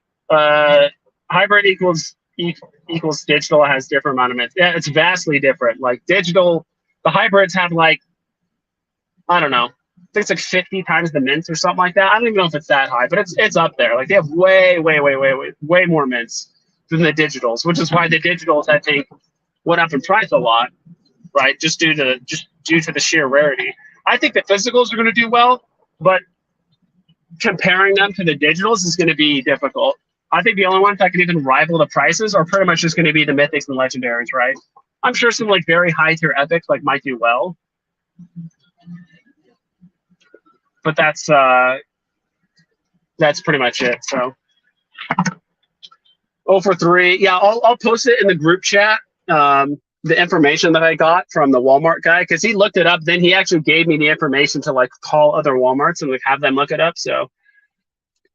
equals digital has different amount of mints. Yeah, it's vastly different. Like digital, the hybrids have like, I don't know, I think it's like 50 times the mints or something like that. I don't even know if it's that high, but it's up there. Like they have way more mints than the digitals, which is why the digitals I think went up in price a lot, right? Just due to the sheer rarity. I think the physicals are going to do well, but comparing them to the digitals is going to be difficult. I think the only ones that can even rival the prices are pretty much just going to be the mythics and legendaries, right? I'm sure some like very high tier epics like might do well. But that's pretty much it. So 0 for 3. Yeah, I'll post it in the group chat. The information that I got from the Walmart guy, because he looked it up. Then he actually gave me the information to like call other Walmarts and like have them look it up. So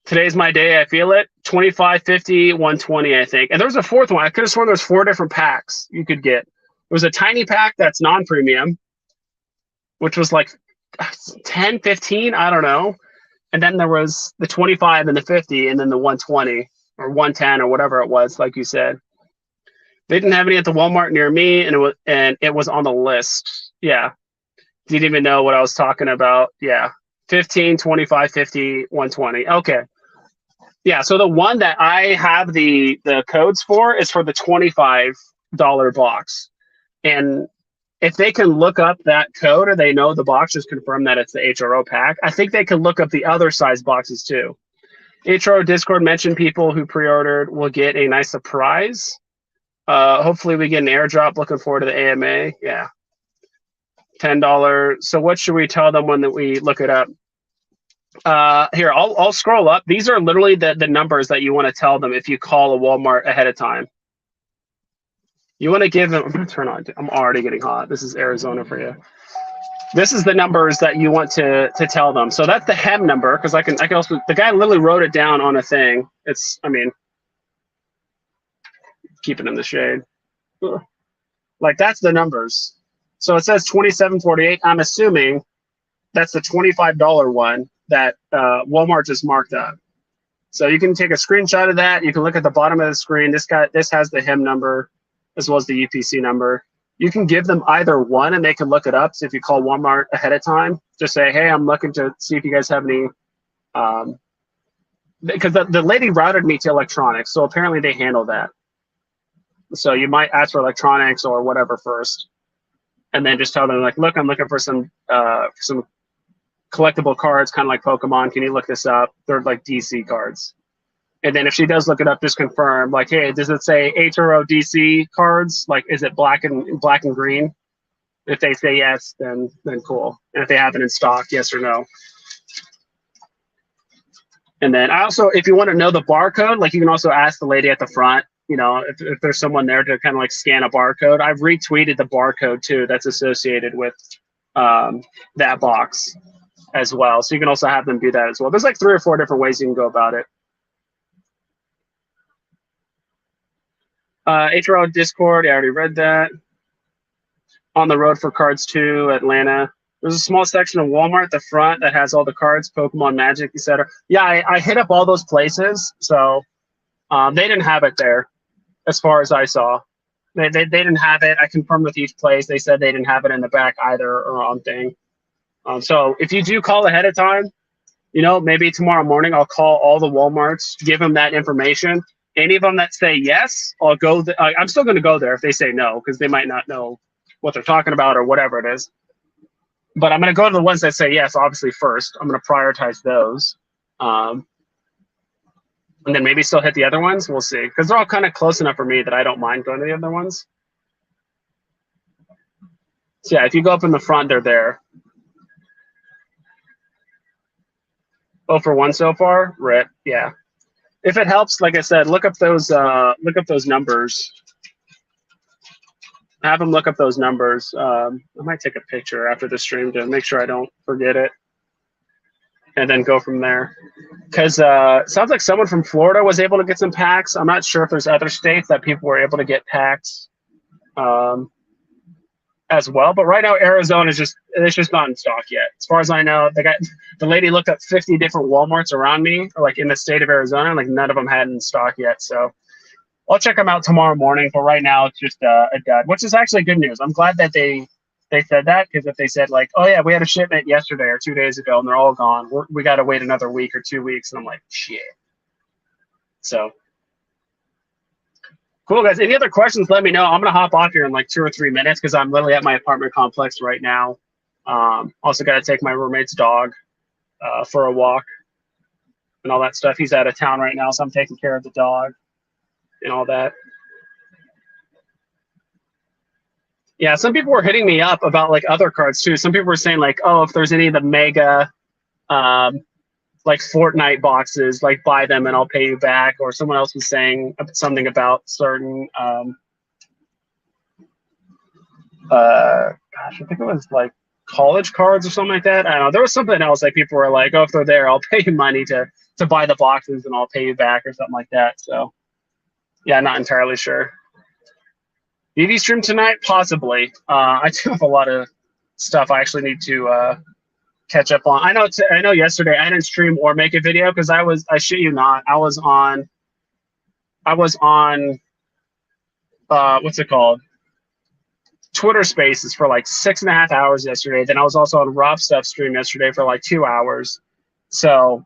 today's my day. I feel it. 25, 50, 120, I think. And there was a 4th one. I could have sworn there's 4 different packs you could get. There was a tiny pack that's non-premium, which was like 10, 15, I don't know. And then there was the 25 and the 50 and then the 120 or 110 or whatever it was, like you said. They didn't have any at the Walmart near me, and it was on the list. Yeah. Didn't even know what I was talking about. Yeah. 15, 25, 50, 120. Okay. Yeah, so the one that I have the codes for is for the $25 box. And if they can look up that code or they know the box, just confirm that it's the HRO pack, I think they can look up the other size boxes too. HRO Discord mentioned people who pre-ordered will get a nice surprise. Hopefully we get an airdrop. Looking forward to the AMA. Yeah. $10. So what should we tell them when we look it up? Here, I'll scroll up. These are literally the numbers that you want to tell them if you call a Walmart ahead of time. You want to give them. I'm gonna turn on. I'm already getting hot. This is Arizona for you. This is the numbers that you want to tell them. So that's the hem number, because I can also, the guy literally wrote it down on a thing. It's, I mean, keep it in the shade. Like, that's the numbers. So it says 27.48. I'm assuming that's the $25 one that Walmart just marked up. So you can take a screenshot of that. You can look at the bottom of the screen. This has the hem number as well as the UPC number. You can give them either one and they can look it up. So if you call Walmart ahead of time, just say, hey, I'm looking to see if you guys have any, because the lady routed me to electronics. So apparently they handle that. So you might ask for electronics or whatever first, and then just tell them, like, look, I'm looking for some collectible cards, kind of like Pokemon. Can you look this up? They're like DC cards. And then if she does look it up, just confirm, like, hey, does it say HRO DC cards? Like, is it black and green? If they say yes, then cool. And if they have it in stock, yes or no. And then I also, if you want to know the barcode, like, you can also ask the lady at the front, you know, if there's someone there to kind of like scan a barcode. I've retweeted the barcode too that's associated with that box as well. So you can also have them do that as well. There's like 3 or 4 different ways you can go about it. HRO Discord, I already read that. On the Road for Cards 2, Atlanta. There's a small section of Walmart at the front that has all the cards, Pokemon, Magic, etc. Yeah, I hit up all those places, so they didn't have it there, as far as I saw. They didn't have it. I confirmed with each place. They said they didn't have it in the back either or on thing. So if you do call ahead of time, you know, maybe tomorrow morning I'll call all the Walmarts, give them that information. Any of them that say yes, I'll go. I'm still going to go there if they say no, because they might not know what they're talking about or whatever it is. But I'm going to go to the ones that say yes, obviously, first. I'm going to prioritize those. And then maybe still hit the other ones. We'll see. Because they're all kind of close enough for me that I don't mind going to the other ones. So yeah, if you go up in the front, they're there. 0 for 1 so far? Rip, yeah. If it helps, like I said, look up those numbers. Have them look up those numbers. I might take a picture after the stream to make sure I don't forget it, and then go from there. Because it sounds like someone from Florida was able to get some packs. I'm not sure if there's other states that people were able to get packs as well. But right now, Arizona is just not in stock yet. As far as I know, the lady looked up 50 different Walmarts around me, or like in the state of Arizona, and like none of them had in stock yet. So I'll check them out tomorrow morning. But right now, it's just a dud, which is actually good news. I'm glad that they said that, because if they said like, oh yeah, we had a shipment yesterday or 2 days ago and they're all gone, we got to wait another week or 2 weeks, and I'm like, shit. So cool, guys. Any other questions, let me know. I'm going to hop off here in like 2 or 3 minutes because I'm literally at my apartment complex right now. Also got to take my roommate's dog for a walk and all that stuff. He's out of town right now, so I'm taking care of the dog and all that. Yeah, some people were hitting me up about like other cards too. Some people were saying like, oh, if there's any of the mega like Fortnite boxes, like buy them and I'll pay you back. Or someone else was saying something about certain gosh, I think it was like college cards or something like that. I don't know. There was something else like people were like, oh, if they're there, I'll pay you money to buy the boxes and I'll pay you back or something like that. So yeah, not entirely sure. BD stream tonight? Possibly. I do have a lot of stuff I actually need to catch up on. I know yesterday I didn't stream or make a video because I shit you not, I was on what's it called? Twitter Spaces for like 6.5 hours yesterday. Then I was also on Rob Stuff stream yesterday for like 2 hours. So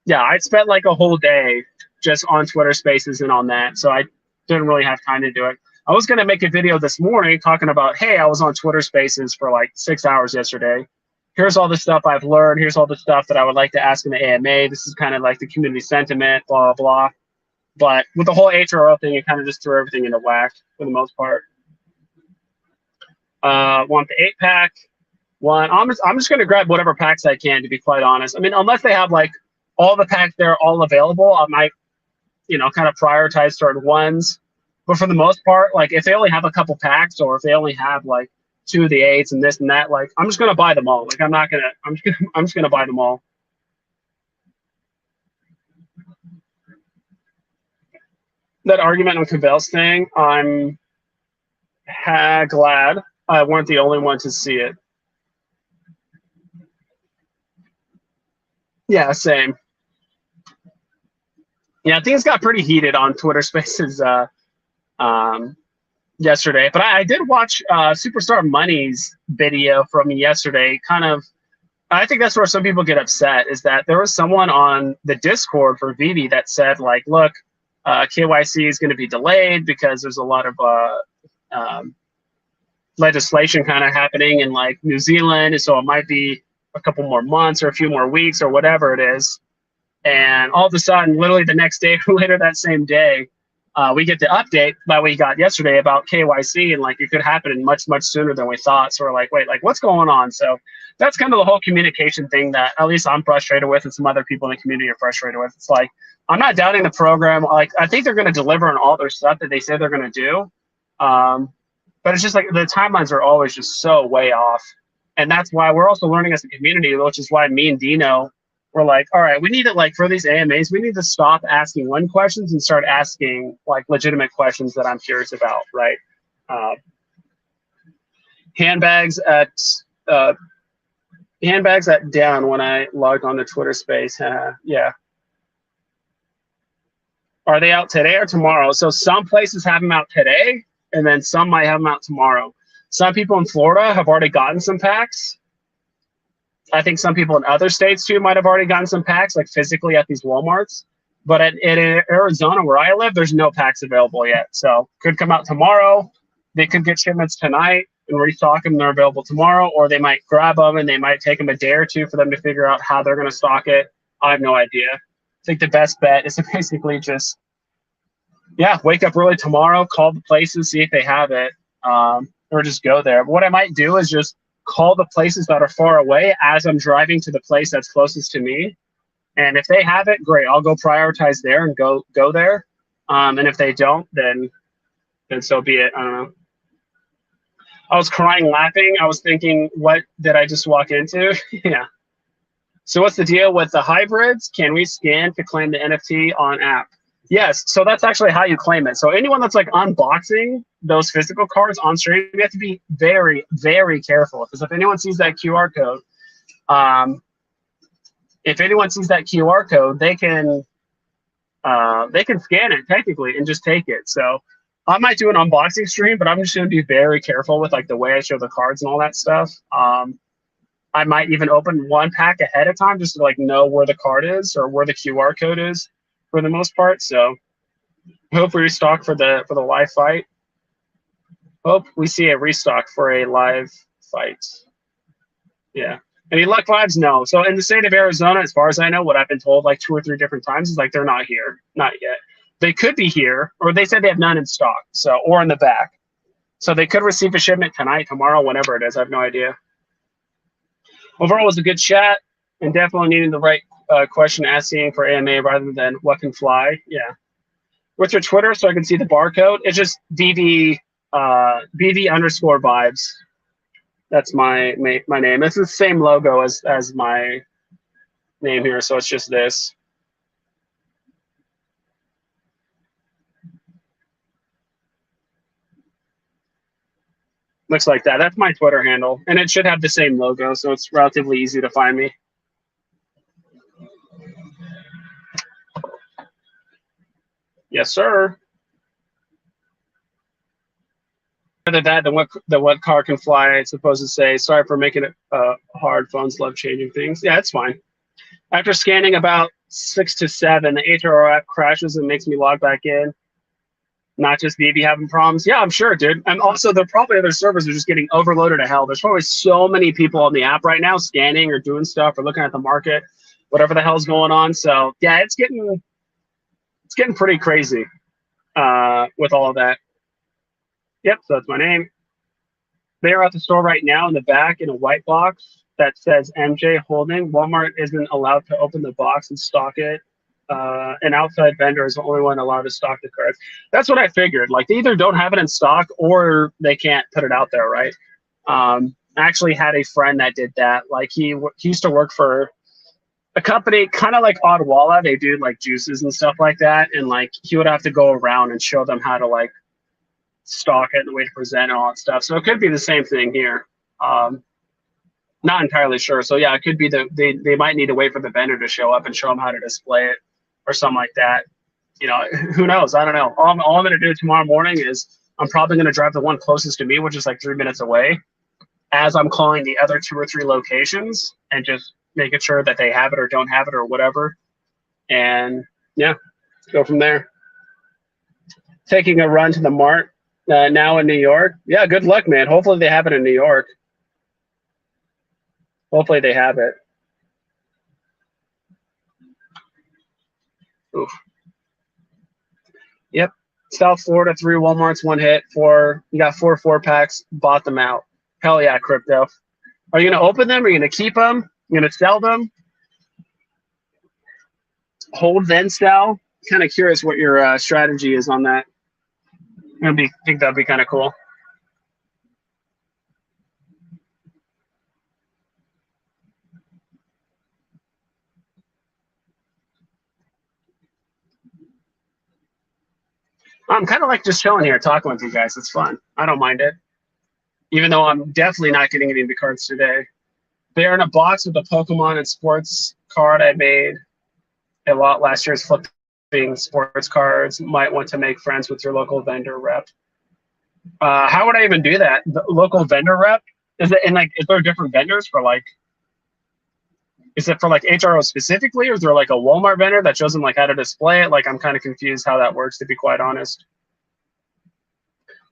yeah, I spent like a whole day just on Twitter Spaces and on that. So I didn't really have time to do it. I was going to make a video this morning talking about, hey, I was on Twitter Spaces for like 6 hours yesterday. Here's all the stuff I've learned. Here's all the stuff that I would like to ask in the AMA. This is kind of like the community sentiment, blah, blah. But with the whole HRO thing, it kind of just threw everything into whack for the most part. Want the 8-pack. one. I'm just gonna grab whatever packs I can, to be quite honest. I mean, unless they have like all the packs there all available, I might, you know, kind of prioritize certain ones. But for the most part, like if they only have a couple packs, or if they only have like 2 of the 8s and this and that, like I'm just gonna buy them all. Like I'm just gonna buy them all. That argument on Cavell's thing, I'm glad I weren't the only one to see it. Yeah, same. Yeah, things got pretty heated on Twitter Spaces yesterday, but I did watch Superstar Money's video from yesterday. Kind of, I think that's where some people get upset, is that there was someone on the Discord for Vivi that said, like, look, KYC is going to be delayed because there's a lot of legislation kind of happening in like New Zealand, and so it might be a couple more months or a few more weeks or whatever it is. And all of a sudden, literally the next day or later that same day, we get the update that we got yesterday about KYC, and like it could happen much, much sooner than we thought. So we're like, wait, like what's going on? So that's kind of the whole communication thing that at least I'm frustrated with, and some other people in the community are frustrated with. It's like, I'm not doubting the program. Like I think they're going to deliver on all their stuff that they say they're going to do. But it's just like the timelines are always just so way off. And that's why we're also learning as a community, which is why me and Dino were like, all right, we need to, like, for these AMAs, we need to stop asking one questions and start asking like legitimate questions that I'm curious about, right? Handbags at down when I logged on to Twitter Space. Yeah. Are they out today or tomorrow? So some places have them out today, and then some might have them out tomorrow. Some people in Florida have already gotten some packs. I think some people in other states too might have already gotten some packs, like physically at these Walmarts. But in Arizona, where I live, there's no packs available yet. So could come out tomorrow. They could get shipments tonight and restock them. They're available tomorrow, or they might grab them and they might take them a day or two for them to figure out how they're going to stock it. I have no idea. I think the best bet is to basically just, yeah, wake up early tomorrow, call the places, see if they have it, or just go there. But what I might do is just call the places that are far away as I'm driving to the place that's closest to me. And if they have it, great. I'll go prioritize there and go there. And if they don't, then so be it. I don't know. I was crying laughing. I was thinking, what did I just walk into? Yeah. So what's the deal with the hybrids? Can we scan to claim the NFT on app? Yes. So that's actually how you claim it. So anyone that's like unboxing those physical cards on stream, you have to be very, very careful, because if anyone sees that QR code, they can scan it technically and just take it. So I might do an unboxing stream, but I'm just going to be very careful with like the way I show the cards and all that stuff. I might even open one pack ahead of time just to like know where the card is or where the QR code is for the most part. So hope we restock for the live fight. Hope we see a restock for a live fight. Yeah. Any luck vibes? No. So in the state of Arizona, as far as I know, what I've been told like 2 or 3 different times is like they're not here. Not yet. They could be here, or they said they have none in stock, so, or in the back. So they could receive a shipment tonight, tomorrow, whenever it is. I have no idea. Overall, it was a good chat, and definitely needing the right question asking for AMA rather than what can fly. Yeah. What's your Twitter so I can see the barcode? It's just BV underscore vibes. That's my name. It's the same logo as my name here, so it's just this. Looks like that. That's my Twitter handle, and it should have the same logo, so it's relatively easy to find me. Yes, sir. Rather that than what car can fly, it's supposed to say, sorry for making it hard. Phones love changing things. Yeah, it's fine. After scanning about 6 to 7, the HRO app crashes and makes me log back in. Not just BB having problems. Yeah, I'm sure, dude. And also, their servers are just getting overloaded to hell. There's probably so many people on the app right now scanning or doing stuff or looking at the market, whatever the hell's going on. So yeah, it's getting pretty crazy with all of that. Yep, so that's my name. They're at the store right now in the back in a white box that says MJ Holding. Walmart isn't allowed to open the box and stock it. An outside vendor is the only one allowed to stock the cards. That's what I figured. Like they either don't have it in stock or they can't put it out there, right? I actually had a friend that did that. Like he used to work for a company kind of like Odwalla. They do like juices and stuff like that, and like he would have to go around and show them how to like stock it and the way to present and all that stuff. So it could be the same thing here. Not entirely sure. So yeah, it could be they might need to wait for the vendor to show up and show them how to display it or something like that. You know, who knows? I don't know. All I'm going to do tomorrow morning is I'm probably going to drive the one closest to me, which is like 3 minutes away, as I'm calling the other 2 or 3 locations and just making sure that they have it or don't have it or whatever. And yeah, go from there. Taking a run to the Mart now in New York. Yeah, good luck, man. Hopefully they have it in New York. Hopefully they have it. Oof. Yep. South Florida, 3 Walmarts, 1 hit. You got 4 4-packs. Bought them out. Hell yeah, crypto. Are you gonna open them? Are you gonna keep them? You gonna sell them? Hold then sell? Kind of curious what your strategy is on that. Think that'd be kind of cool. I'm kind of like just chilling here, talking with you guys. It's fun. I don't mind it. Even though I'm definitely not getting any of the cards today. They are in a box with a Pokemon and sports card I made a lot last year's flipping sports cards. Might want to make friends with your local vendor rep. How would I even do that? The local vendor rep? Is there different vendors for like, is it for like HRO specifically, or is there like a Walmart vendor that shows them like how to display it? Like I'm kind of confused how that works, to be quite honest.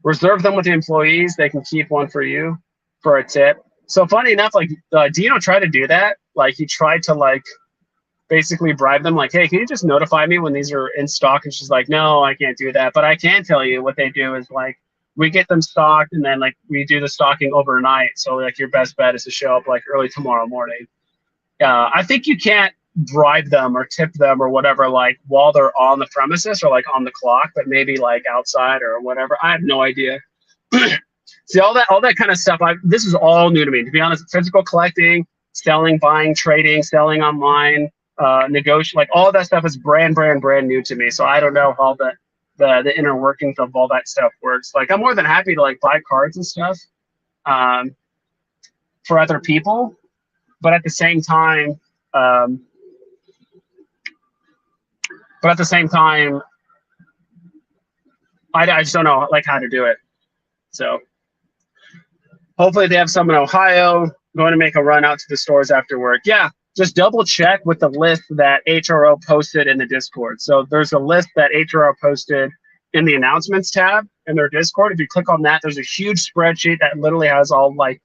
Reserve them with the employees. They can keep one for you for a tip. So funny enough, like Dino tried to do that. Like he tried to like basically bribe them like, hey, can you just notify me when these are in stock? And she's like, no, I can't do that. But I can tell you what they do is like, we get them stocked and then like we do the stocking overnight. So like your best bet is to show up like early tomorrow morning. I think you can't bribe them or tip them or whatever, like while they're on the premises or like on the clock, but maybe like outside or whatever. I have no idea. See, all that kind of stuff. This is all new to me, to be honest. Physical collecting, selling, buying, trading, selling online, negotiate, like all that stuff is brand new to me. So I don't know how the inner workings of all that stuff works. Like I'm more than happy to like buy cards and stuff for other people. But at the same time, I just don't know like how to do it. So hopefully they have some in Ohio. Going to make a run out to the stores after work. Yeah, just double check with the list that HRO posted in the Discord. So there's a list that HRO posted in the announcements tab in their Discord. If you click on that, there's a huge spreadsheet that literally has all like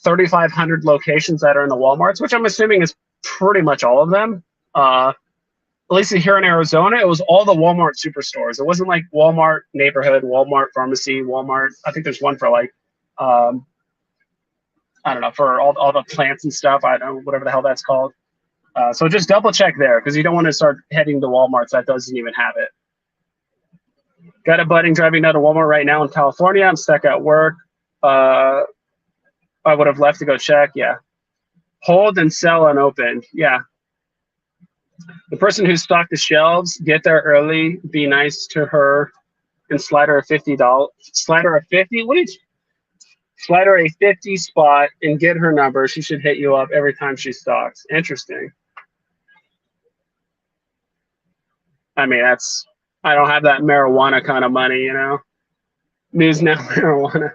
3,500 locations that are in the Walmarts, which I'm assuming is pretty much all of them. At least here in Arizona, it was all the Walmart superstores. It wasn't like Walmart neighborhood, Walmart pharmacy, Walmart. I think there's one for like, I don't know, for all the plants and stuff. I don't know, whatever the hell that's called. So just double check there because you don't want to start heading to Walmarts that doesn't even have it. Got a budding driving down to Walmart right now in California. I'm stuck at work. I would have left to go check. Yeah. Hold and sell unopened. Yeah. The person who stocked the shelves, get there early, be nice to her, and slide her a $50. Slide her a 50? What did you? Slide her a 50 spot and get her number. She should hit you up every time she stocks. Interesting. I mean, I don't have that marijuana kind of money, you know? News Now marijuana.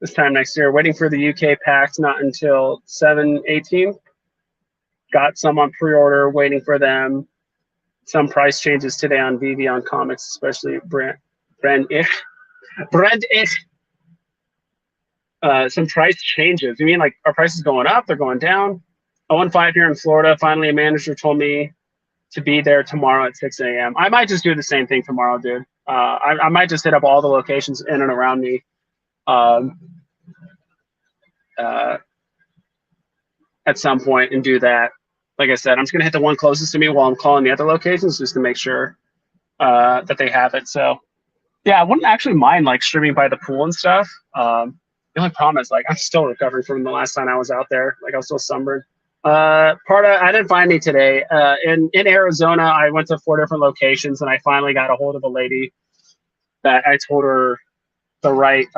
This time next year. Waiting for the UK packs, not until 7/18. Got some on pre-order, waiting for them. Some price changes today on VV on comics, especially brand-ish. Some price changes. You mean like our prices going up? They're going down? 015 here in Florida. Finally, a manager told me to be there tomorrow at 6 a.m. I might just do the same thing tomorrow, dude. I might just hit up all the locations in and around me um, uh, at some point and do that. Like I said, I'm just gonna hit the one closest to me while I'm calling the other locations just to make sure that they have it. So yeah, I wouldn't actually mind like streaming by the pool and stuff. The only problem is like I'm still recovering from the last time I was out there. Like I was still sunburned. Parta, I didn't find any today. In Arizona, I went to 4 different locations and I finally got a hold of a lady that I told her the right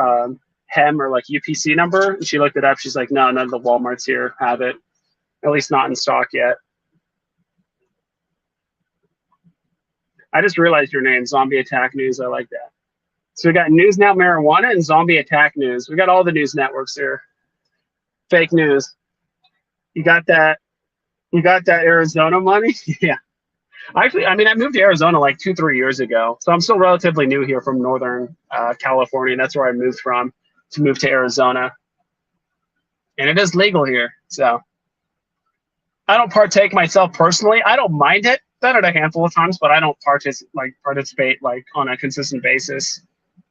hem or like UPC number. And she looked it up. She's like, no, none of the Walmarts here have it. At least not in stock yet. I just realized your name, Zombie Attack News. I like that. So we got News Now Marijuana and Zombie Attack News. We got all the news networks here. Fake news. You got that? You got that Arizona money? Yeah. Actually, I mean, I moved to Arizona like 2-3 years ago, so I'm still relatively new here from Northern California. That's where I moved from to move to Arizona, and it is legal here. So I don't partake myself personally. I don't mind it. Done it a handful of times, but I don't participate like on a consistent basis.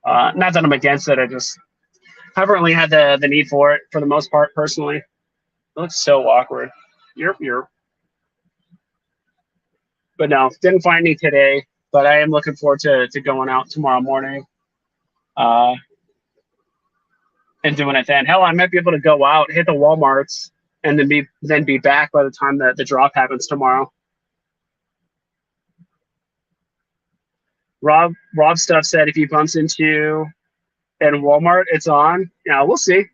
Not that I'm against it. I just haven't really had the need for it for the most part personally. It looks so awkward. You're. But no, didn't find any today. But I am looking forward to going out tomorrow morning and doing it then. Hell, I might be able to go out, hit the Walmarts, and then be back by the time that the drop happens tomorrow. Rob Stuff said if he bumps into at Walmart, it's on. Yeah, we'll see.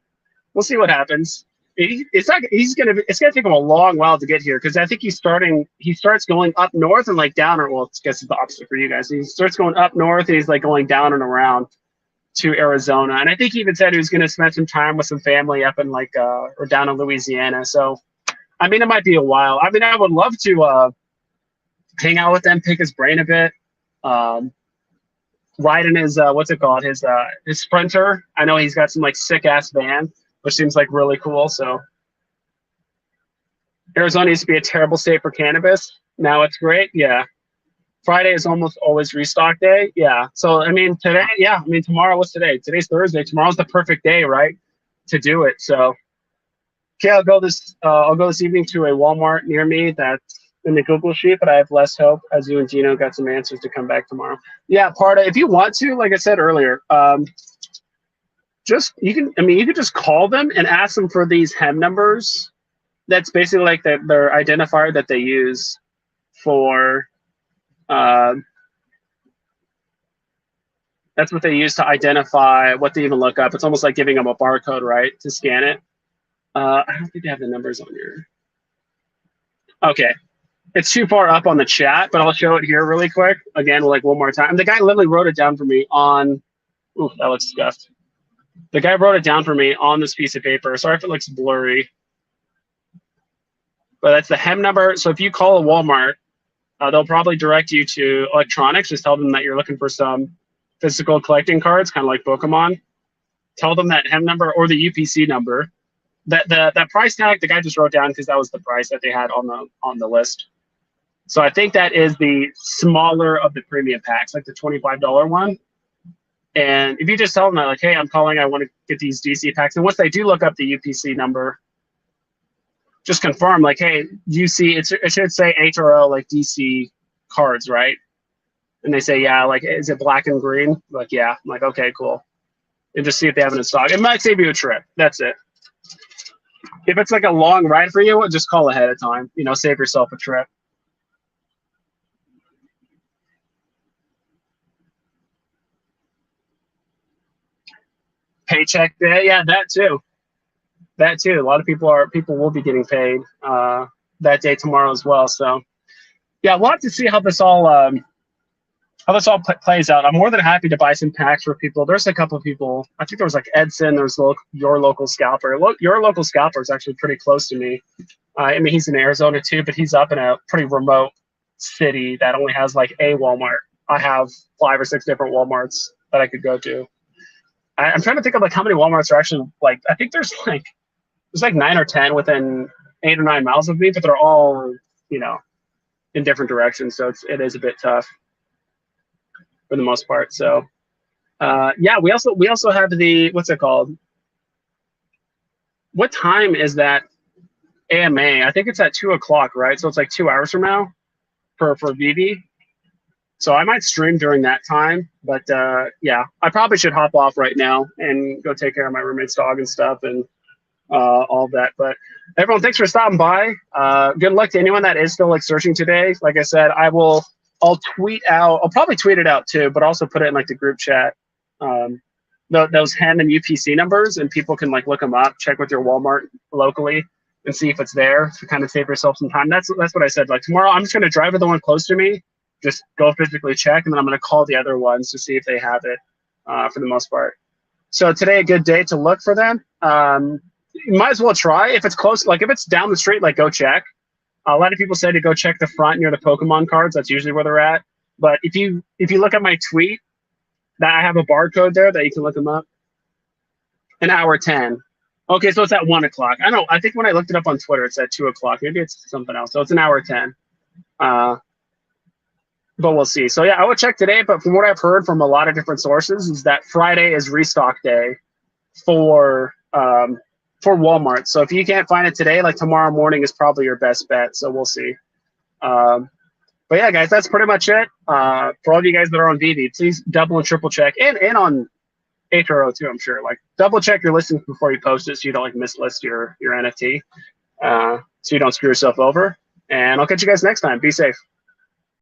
We'll see what happens. It's gonna take him a long while to get here because I think he starts going up north and like down, or well, I guess it's the opposite for you guys. He starts going up north and he's like going down and around to Arizona. And I think he even said he was gonna spend some time with some family up in like or down in Louisiana. So I mean it might be a while. I mean I would love to hang out with them, pick his brain a bit. Ride in his what's it called? His Sprinter. I know he's got some like sick ass van, which seems like really cool. So Arizona used to be a terrible state for cannabis. Now it's great. Yeah. Friday is almost always restock day. Yeah. So I mean today, yeah. I mean tomorrow. What's today? Today's Thursday. Tomorrow's the perfect day, right, to do it. So okay, I'll go this evening to a Walmart near me that's in the Google sheet, but I have less hope as you and Gino got some answers to come back tomorrow. Yeah, Parta, if you want to, like I said earlier, you can just call them and ask them for these hem numbers. That's basically like their identifier that they use for that's what they use to identify what they even look up. It's almost like giving them a barcode, right, to scan it. I don't think they have the numbers on here. Okay. It's too far up on the chat, but I'll show it here really quick. Again, like one more time. The guy literally wrote it down for me on, ooh, that looks scuffed. The guy wrote it down for me on this piece of paper. Sorry if it looks blurry. But that's the hem number. So if you call a Walmart, they'll probably direct you to electronics. Just tell them that you're looking for some physical collecting cards, kind of like Pokemon. Tell them that hem number or the UPC number. That price tag, the guy just wrote down because that was the price that they had on the list. So I think that is the smaller of the premium packs, like the $25 one. And if you just tell them that, like, hey, I'm calling, I want to get these DC packs. And once they do look up the UPC number, just confirm, like, hey, UC, it should say HRO, like DC cards, right? And they say, yeah, like, is it black and green? Like, yeah. I'm like, okay, cool. And just see if they have it in stock. It might save you a trip. That's it. If it's like a long ride for you, just call ahead of time. You know, save yourself a trip. Paycheck day, yeah, that too. That too. A lot of people will be getting paid that day tomorrow as well. So, yeah, we'll have to see how this all plays out. I'm more than happy to buy some packs for people. There's a couple of people. I think there was like Edson. There's your local scalper. Your local scalper is actually pretty close to me. I mean, he's in Arizona too, but he's up in a pretty remote city that only has like a Walmart. I have 5 or 6 different Walmarts that I could go to. I'm trying to think of like how many Walmarts are actually like. I think there's like 9 or 10 within 8 or 9 miles of me, but they're all in different directions. So it is a bit tough for the most part. So Yeah, we also have the, what's it called? What time is that AMA? I think it's at 2 o'clock, right? So it's like 2 hours from now for VV. So I might stream during that time, but yeah, I probably should hop off right now and go take care of my roommate's dog and stuff and all of that. But everyone, thanks for stopping by. Good luck to anyone that is still like searching today. Like I said, I'll tweet out. I'll probably tweet it out too, but also put it in like the group chat. Those HEM and UPC numbers, and people can like look them up, check with your Walmart locally, and see if it's there to kind of save yourself some time. That's what I said. Like tomorrow, I'm just gonna drive to the one close to me, just go physically check, and then I'm gonna call the other ones to see if they have it for the most part. So today, a good day to look for them. You might as well try if it's close. Like if it's down the street, like go check. A lot of people say to go check the front near the Pokemon cards. That's usually where they're at. But if you look at my tweet, that I have a barcode there that you can look them up. An hour 10. Okay, so it's at 1 o'clock. I think when I looked it up on Twitter, it's at 2 o'clock. Maybe it's something else. So it's an hour 10. But we'll see. So yeah, I would check today. But from what I've heard from a lot of different sources, is that Friday is restock day for Walmart. So if you can't find it today, like tomorrow morning is probably your best bet. So we'll see. But yeah, guys, that's pretty much it. For all of you guys that are on VV, please double and triple check, and on HRO too, I'm sure. Like double check your listings before you post it, so you don't like mislist your NFT, so you don't screw yourself over. And I'll catch you guys next time. Be safe.